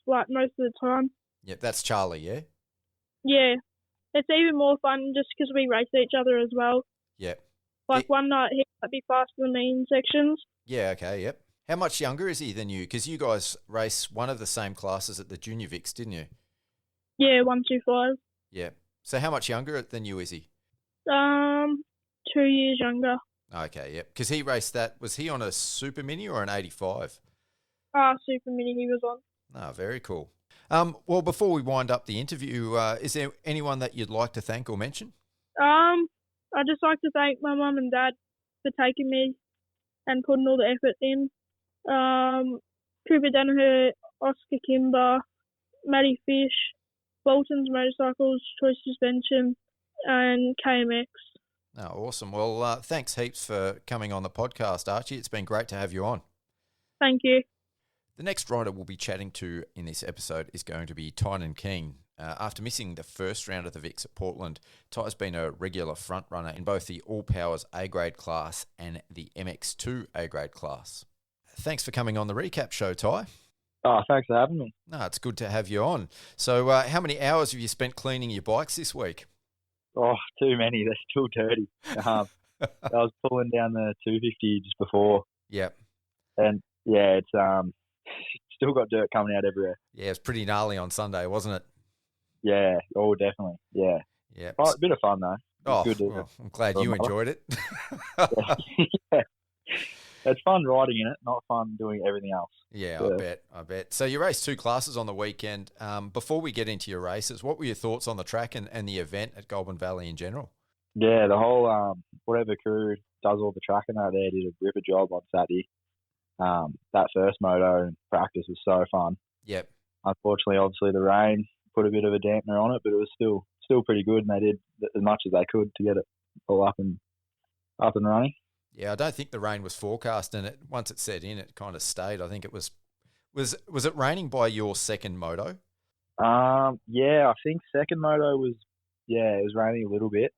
like, most of the time. Yeah, that's Charlie, yeah? Yeah. It's even more fun just because we race each other as well. Yep. Like, one night he might be faster than me in sections. Yeah, okay, yep. How much younger is he than you? Because you guys race one of the same classes at the Junior VICs, didn't you? Yeah, 125. Yeah. So how much younger than you is he? 2 years younger. Okay, yep. Because he raced that. Was he on a Super Mini or an 85? Super Mini he was on. Oh, very cool. Well, before we wind up the interview, is there anyone that you'd like to thank or mention? I'd just like to thank my mum and dad for taking me and putting all the effort in. Cooper Danaher, Oscar Kimber, Matty Fish, Bolton's Motorcycles, Choice Suspension, and KMX. Oh, awesome. Well, thanks heaps for coming on the podcast, Archie. It's been great to have you on. Thank you. The next rider we'll be chatting to in this episode is going to be Kean and Kenny. After missing the first round of the VICs at Portland, Ty's been a regular front runner in both the All Powers A-grade class and the MX2 A-grade class. Thanks for coming on the recap show, Ty. Oh, thanks for having me. No, it's good to have you on. So how many hours have you spent cleaning your bikes this week? Oh, too many. They're still dirty. I was pulling down the 250 just before. Yep. And, yeah, it's still got dirt coming out everywhere. Yeah, it's pretty gnarly on Sunday, wasn't it? Yeah, oh, definitely. Yeah. Yeah. Oh, a bit of fun, though. Oh, good well, I'm glad you enjoyed it. Yeah. It's fun riding in it, not fun doing everything else. Yeah, I bet. So you raced 2 classes on the weekend. Before we get into your races, what were your thoughts on the track and the event at Goulburn Valley in general? Yeah, the whole, whatever crew does all the tracking out there did a ripper job on Saturday. That first moto and practice was so fun. Yep. Unfortunately, obviously, the rain put a bit of a dampener on it, but it was still pretty good, and they did as much as they could to get it all up and running. Yeah, I don't think the rain was forecast, and once it set in, it kind of stayed. I think it was it raining by your second moto? Yeah, I think second moto was, it was raining a little bit.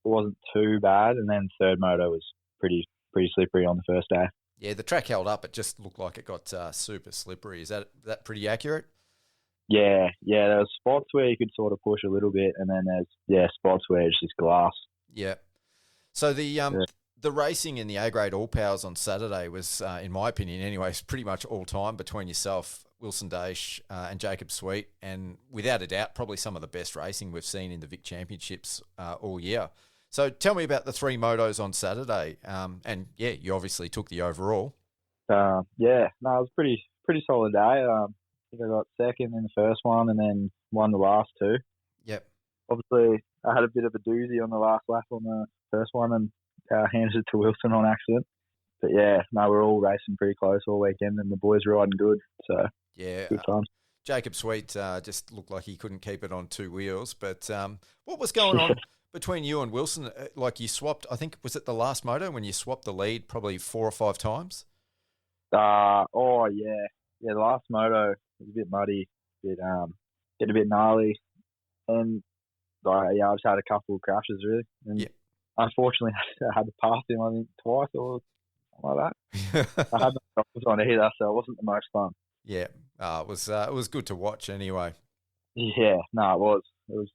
It wasn't too bad, and then third moto was pretty slippery on the first day. Yeah, the track held up. It just looked like it got super slippery. Is that pretty accurate? Yeah. There was spots where you could sort of push a little bit, and then there's spots where it's just glass. Yeah. So the racing in the A-grade All Powers on Saturday was, in my opinion anyways, pretty much all time between yourself, Wilson Daish, and Jacob Sweet, and without a doubt, probably some of the best racing we've seen in the VIC Championships all year. So tell me about the 3 motos on Saturday. And yeah, you obviously took the overall. It was pretty solid day. I think I got second in the first one and then won the last 2. Yep. Obviously, I had a bit of a doozy on the last lap on the first one and handed it to Wilson on accident. But we're all racing pretty close all weekend and the boys are riding good. So yeah, good fun. Jacob Sweet just looked like he couldn't keep it on 2 wheels. But what was going on between you and Wilson? Like you swapped, I think, was it the last moto when you swapped the lead probably 4 or 5 times? The last moto was a bit muddy, get a bit gnarly, and I've just had a couple of crashes really. And unfortunately, I had to pass him I think twice or something like that. I had no goggles on either, so it wasn't the most fun. Yeah, it was good to watch anyway. Yeah, no, it was. It was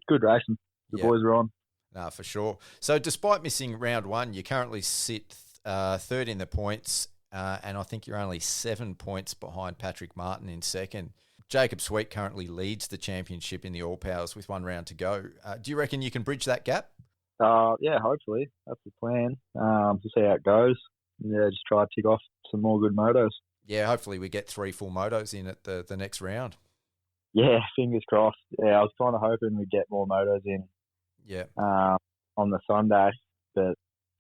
good racing. The boys were on. No, for sure. So despite missing round one, you currently sit third in the points, and I think you're only 7 points behind Patrick Martin in second. Jacob Sweet currently leads the championship in the All Powers with 1 round to go. Do you reckon you can bridge that gap? Yeah, hopefully. That's the plan. To see how it goes. Yeah, just try to tick off some more good motos. Yeah, hopefully we get 3 full motos in at the next round. Yeah, fingers crossed. Yeah, I was kind of hoping we'd get more motos in. Yeah. On the Sunday, but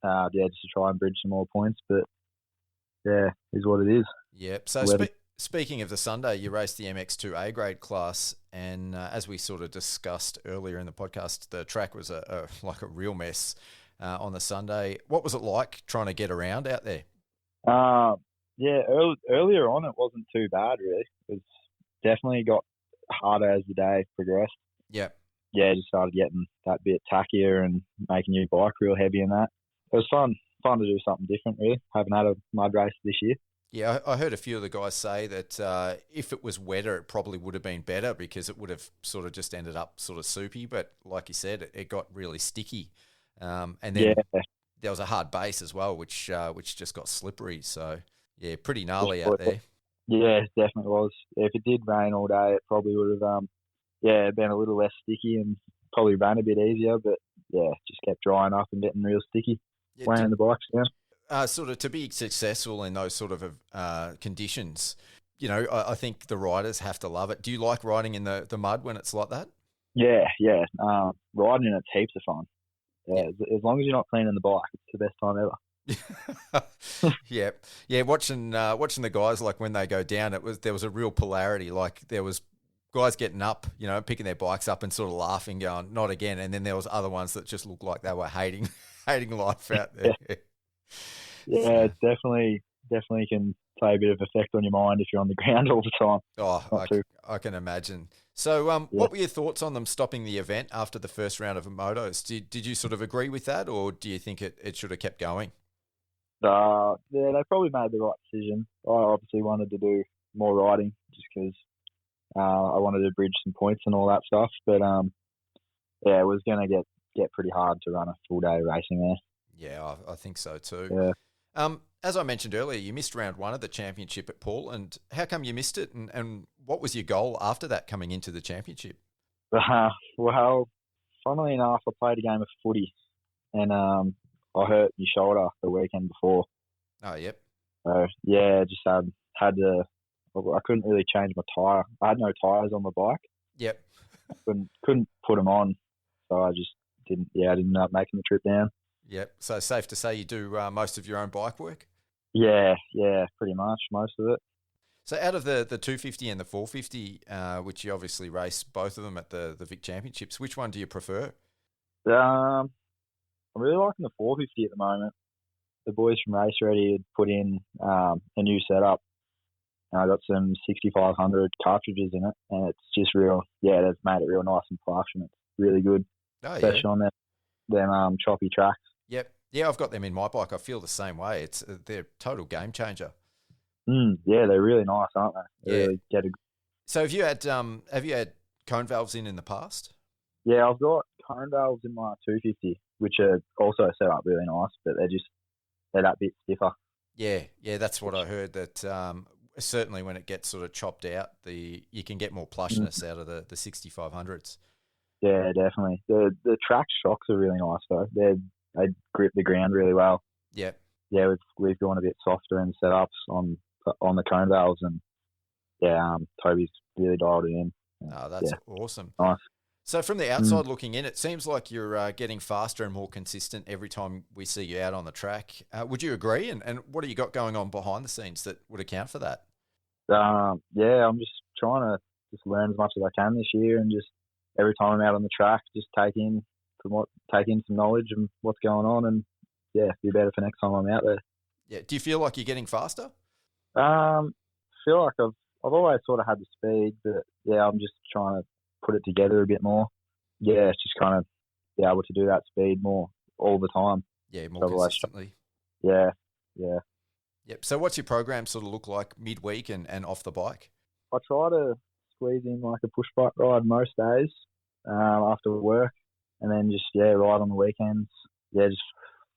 just to try and bridge some more points. But yeah, is what it is. Yeah. So speaking of the Sunday, you raced the MX2 A grade class, and as we sort of discussed earlier in the podcast, the track was a real mess on the Sunday. What was it like trying to get around out there? Earlier on it wasn't too bad really. It definitely got harder as the day progressed. Yeah. Yeah, just started getting that bit tackier and making your bike real heavy and that. It was fun to do something different really. Haven't had a mud race this year. Yeah, I heard a few of the guys say that if it was wetter, it probably would have been better because it would have sort of just ended up sort of soupy. But like you said, it got really sticky. And then there was a hard base as well, which just got slippery. So, yeah, pretty gnarly out there. Yeah, it definitely was. If it did rain all day, it probably would have been a little less sticky and probably ran a bit easier. But, yeah, just kept drying up and getting real sticky, weighing the bikes down. Sort of to be successful in those sort of conditions, you know, I think the riders have to love it. Do you like riding in the mud when it's like that? Yeah. Riding in it's heaps of fun. Yeah, as long as you're not cleaning the bike, it's the best time ever. Yeah. Watching the guys, like when they go down, there was a real polarity. Like there was guys getting up, you know, picking their bikes up and sort of laughing, going, "Not again!" And then there was other ones that just looked like they were hating life out there. Yeah, it definitely can play a bit of effect on your mind if you're on the ground all the time. Oh, I can imagine. So what were your thoughts on them stopping the event after the first round of motos? Did you sort of agree with that, or do you think it should have kept going? Yeah, they probably made the right decision. I obviously wanted to do more riding just because I wanted to bridge some points and all that stuff. But, it was going to get pretty hard to run a full day racing there. Yeah, I think so too. Yeah. As I mentioned earlier, you missed round one of the championship at Paul, and how come you missed it? And what was your goal after that coming into the championship? Well, funnily enough, I played a game of footy, and I hurt my shoulder the weekend before. Oh, yep. So yeah, just had to. I couldn't really change my tyre. I had no tyres on the bike. Yep. I couldn't put them on, so I just didn't. Yeah, I didn't end up making the trip down. Yep. So safe to say you do most of your own bike work? Yeah, pretty much, most of it. So out of the 250 and the 450, which you obviously race both of them at the VIC Championships, which one do you prefer? I'm really liking the 450 at the moment. The boys from Race Ready had put in a new setup. I got some 6500 cartridges in it, and it's just real. Yeah, they've made it real nice and plush, and it's really good, especially on them choppy tracks. Yep. Yeah, I've got them in my bike. I feel the same way. They're a total game changer. Yeah, they're really nice, aren't they? They really get a... So have you had cone valves in the past? Yeah, I've got cone valves in my 250, which are also set up really nice, but they're that bit stiffer. Yeah, that's what I heard. That certainly when it gets sort of chopped out, you can get more plushness out of the 6500s. Yeah, definitely. The track shocks are really nice though. They grip the ground really well. Yeah. Yeah, we've gone a bit softer in setups on the cone valves, and Toby's really dialed it in. Oh, that's awesome. Nice. So from the outside looking in, it seems like you're getting faster and more consistent every time we see you out on the track. Would you agree? And what have you got going on behind the scenes that would account for that? I'm just trying to just learn as much as I can this year, and just every time I'm out on the track, just take in some knowledge and what's going on, and be better for next time I'm out there. Yeah. Do you feel like you're getting faster? I feel like I've always sort of had the speed, but I'm just trying to put it together a bit more. Yeah, it's just kind of be able to do that speed more all the time. Yeah, more consistently. Yeah, yeah. Yep. So what's your program sort of look like midweek and off the bike? I try to squeeze in like a push bike ride most days after work, and then just ride on the weekends. Yeah, just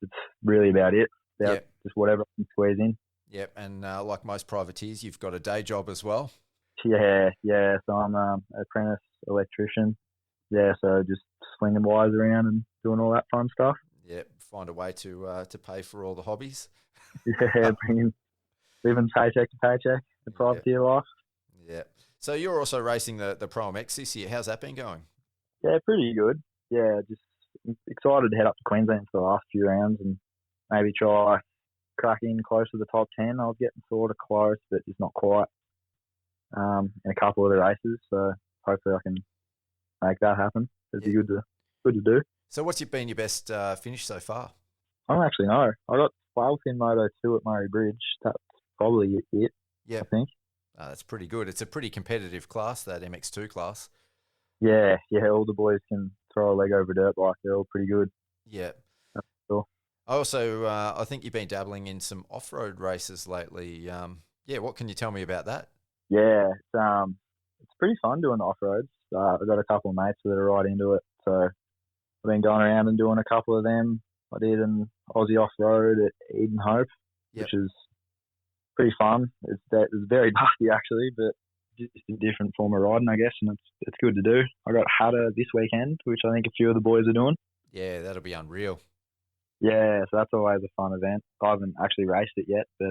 it's really about it. Yep. Just whatever I can squeeze in. Yep. And like most privateers, you've got a day job as well. Yeah. So I'm an apprentice electrician. Yeah, so just slinging wires around and doing all that fun stuff. Yep. Find a way to pay for all the hobbies. Yeah, living paycheck to paycheck, the privateer life. Yeah. So you're also racing the Pro MX this year. How's that been going? Yeah, pretty good. Yeah, just excited to head up to Queensland for the last few rounds and maybe try crack in close to the top 10. I was getting sort of close, but just not quite in a couple of the races. So hopefully I can make that happen. It'd be good to do. So what's been your best finish so far? I don't actually know. I got 12th in Moto 2 at Murray Bridge. That's probably it, I think. That's pretty good. It's a pretty competitive class, that MX2 class. Yeah, all the boys can throw a leg over a dirt bike. They're all pretty good. Yeah. That's cool. Also, I think you've been dabbling in some off-road races lately. What can you tell me about that? Yeah, it's pretty fun doing the off-roads. I've got a couple of mates that are right into it. So I've been going around and doing a couple of them. I did an Aussie off-road at Eden Hope, which is pretty fun. It's very dusty actually, but just a different form of riding, I guess, and it's good to do. I got Hatter this weekend, which I think a few of the boys are doing. Yeah, that'll be unreal. Yeah, so that's always a fun event. I haven't actually raced it yet, but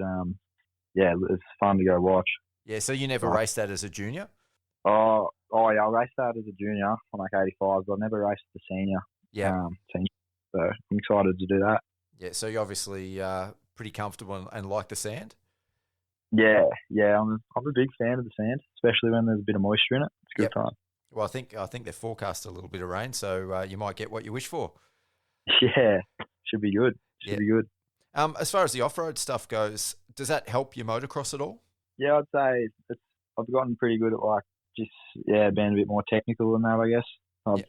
it's fun to go watch. Yeah, so you never raced that as a junior? Oh yeah, I raced that as a junior on like 85s, but I've never raced the senior. Yeah. Senior. So I'm excited to do that. Yeah, so you're obviously pretty comfortable and like the sand? Yeah, I'm a big fan of the sand, especially when there's a bit of moisture in it. It's a good time. Well, I think they're forecast a little bit of rain, so you might get what you wish for. Yeah, should be good. Should be good. As far as the off-road stuff goes, does that help your motocross at all? Yeah, I'd say I've gotten pretty good at being a bit more technical than that, I guess. I've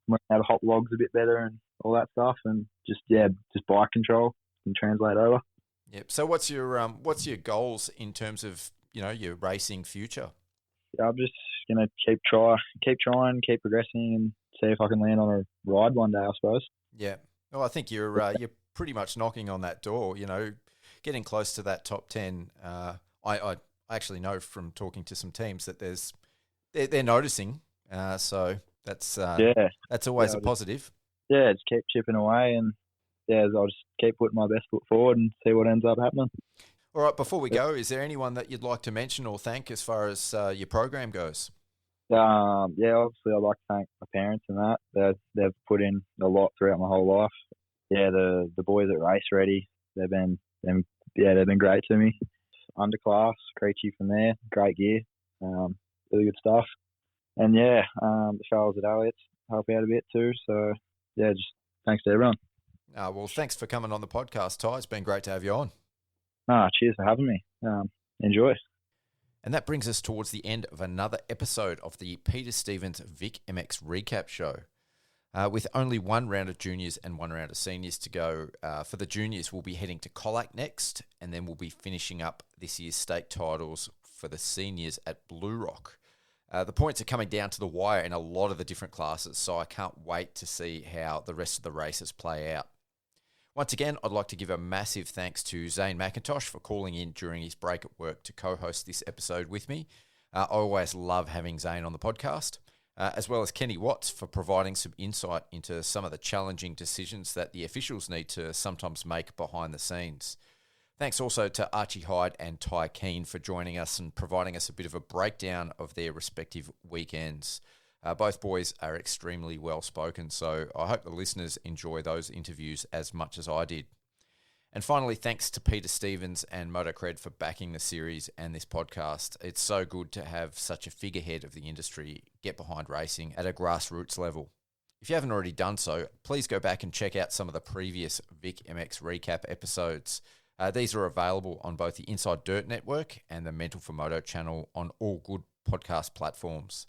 learned how to hop logs a bit better and all that stuff, and just bike control can translate over. Yep. So what's your goals in terms of your racing future? Yeah, I'm just gonna keep trying, keep progressing, and see if I can land on a ride one day, I suppose. Yeah. Well, I think you're pretty much knocking on that door. Getting close to that top 10. I actually know from talking to some teams that they're noticing. So that's always a positive. Yeah, just keep chipping away, and I'll just keep putting my best foot forward and see what ends up happening. All right, before we go, is there anyone that you'd like to mention or thank as far as your program goes? Obviously I'd like to thank my parents and that. They've put in a lot throughout my whole life. Yeah, the boys at Race Ready, they've been great to me. Underclass, Creechy from there, great gear, really good stuff. And the fellas at Elliott's help out a bit too. So just thanks to everyone. Well, thanks for coming on the podcast, Ty. It's been great to have you on. Cheers for having me. Enjoy. And that brings us towards the end of another episode of the Peter Stevens Vic MX Recap Show. With only one round of juniors and one round of seniors to go, for the juniors, we'll be heading to Colac next, and then we'll be finishing up this year's state titles for the seniors at Blue Rock. The points are coming down to the wire in a lot of the different classes, so I can't wait to see how the rest of the races play out. Once again, I'd like to give a massive thanks to Zane Mackintosh for calling in during his break at work to co-host this episode with me. I always love having Zane on the podcast, as well as Kenny Watts for providing some insight into some of the challenging decisions that the officials need to sometimes make behind the scenes. Thanks also to Archie Hyde and Ty Kean for joining us and providing us a bit of a breakdown of their respective weekends. Both boys are extremely well spoken, so I hope the listeners enjoy those interviews as much as I did. And finally, thanks to Peter Stevens and Motocred for backing the series and this podcast. It's so good to have such a figurehead of the industry get behind racing at a grassroots level. If you haven't already done so, please go back and check out some of the previous Vic MX recap episodes. These are available on both the Inside Dirt Network and the Mental for Moto channel on all good podcast platforms.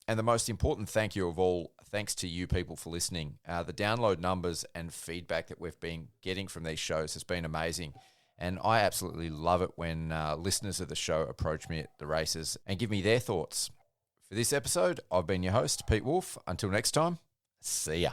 And the most important thank you of all, thanks to you people for listening. The download numbers and feedback that we've been getting from these shows has been amazing. And I absolutely love it when listeners of the show approach me at the races and give me their thoughts. For this episode, I've been your host, Pete Wolf. Until next time, see ya.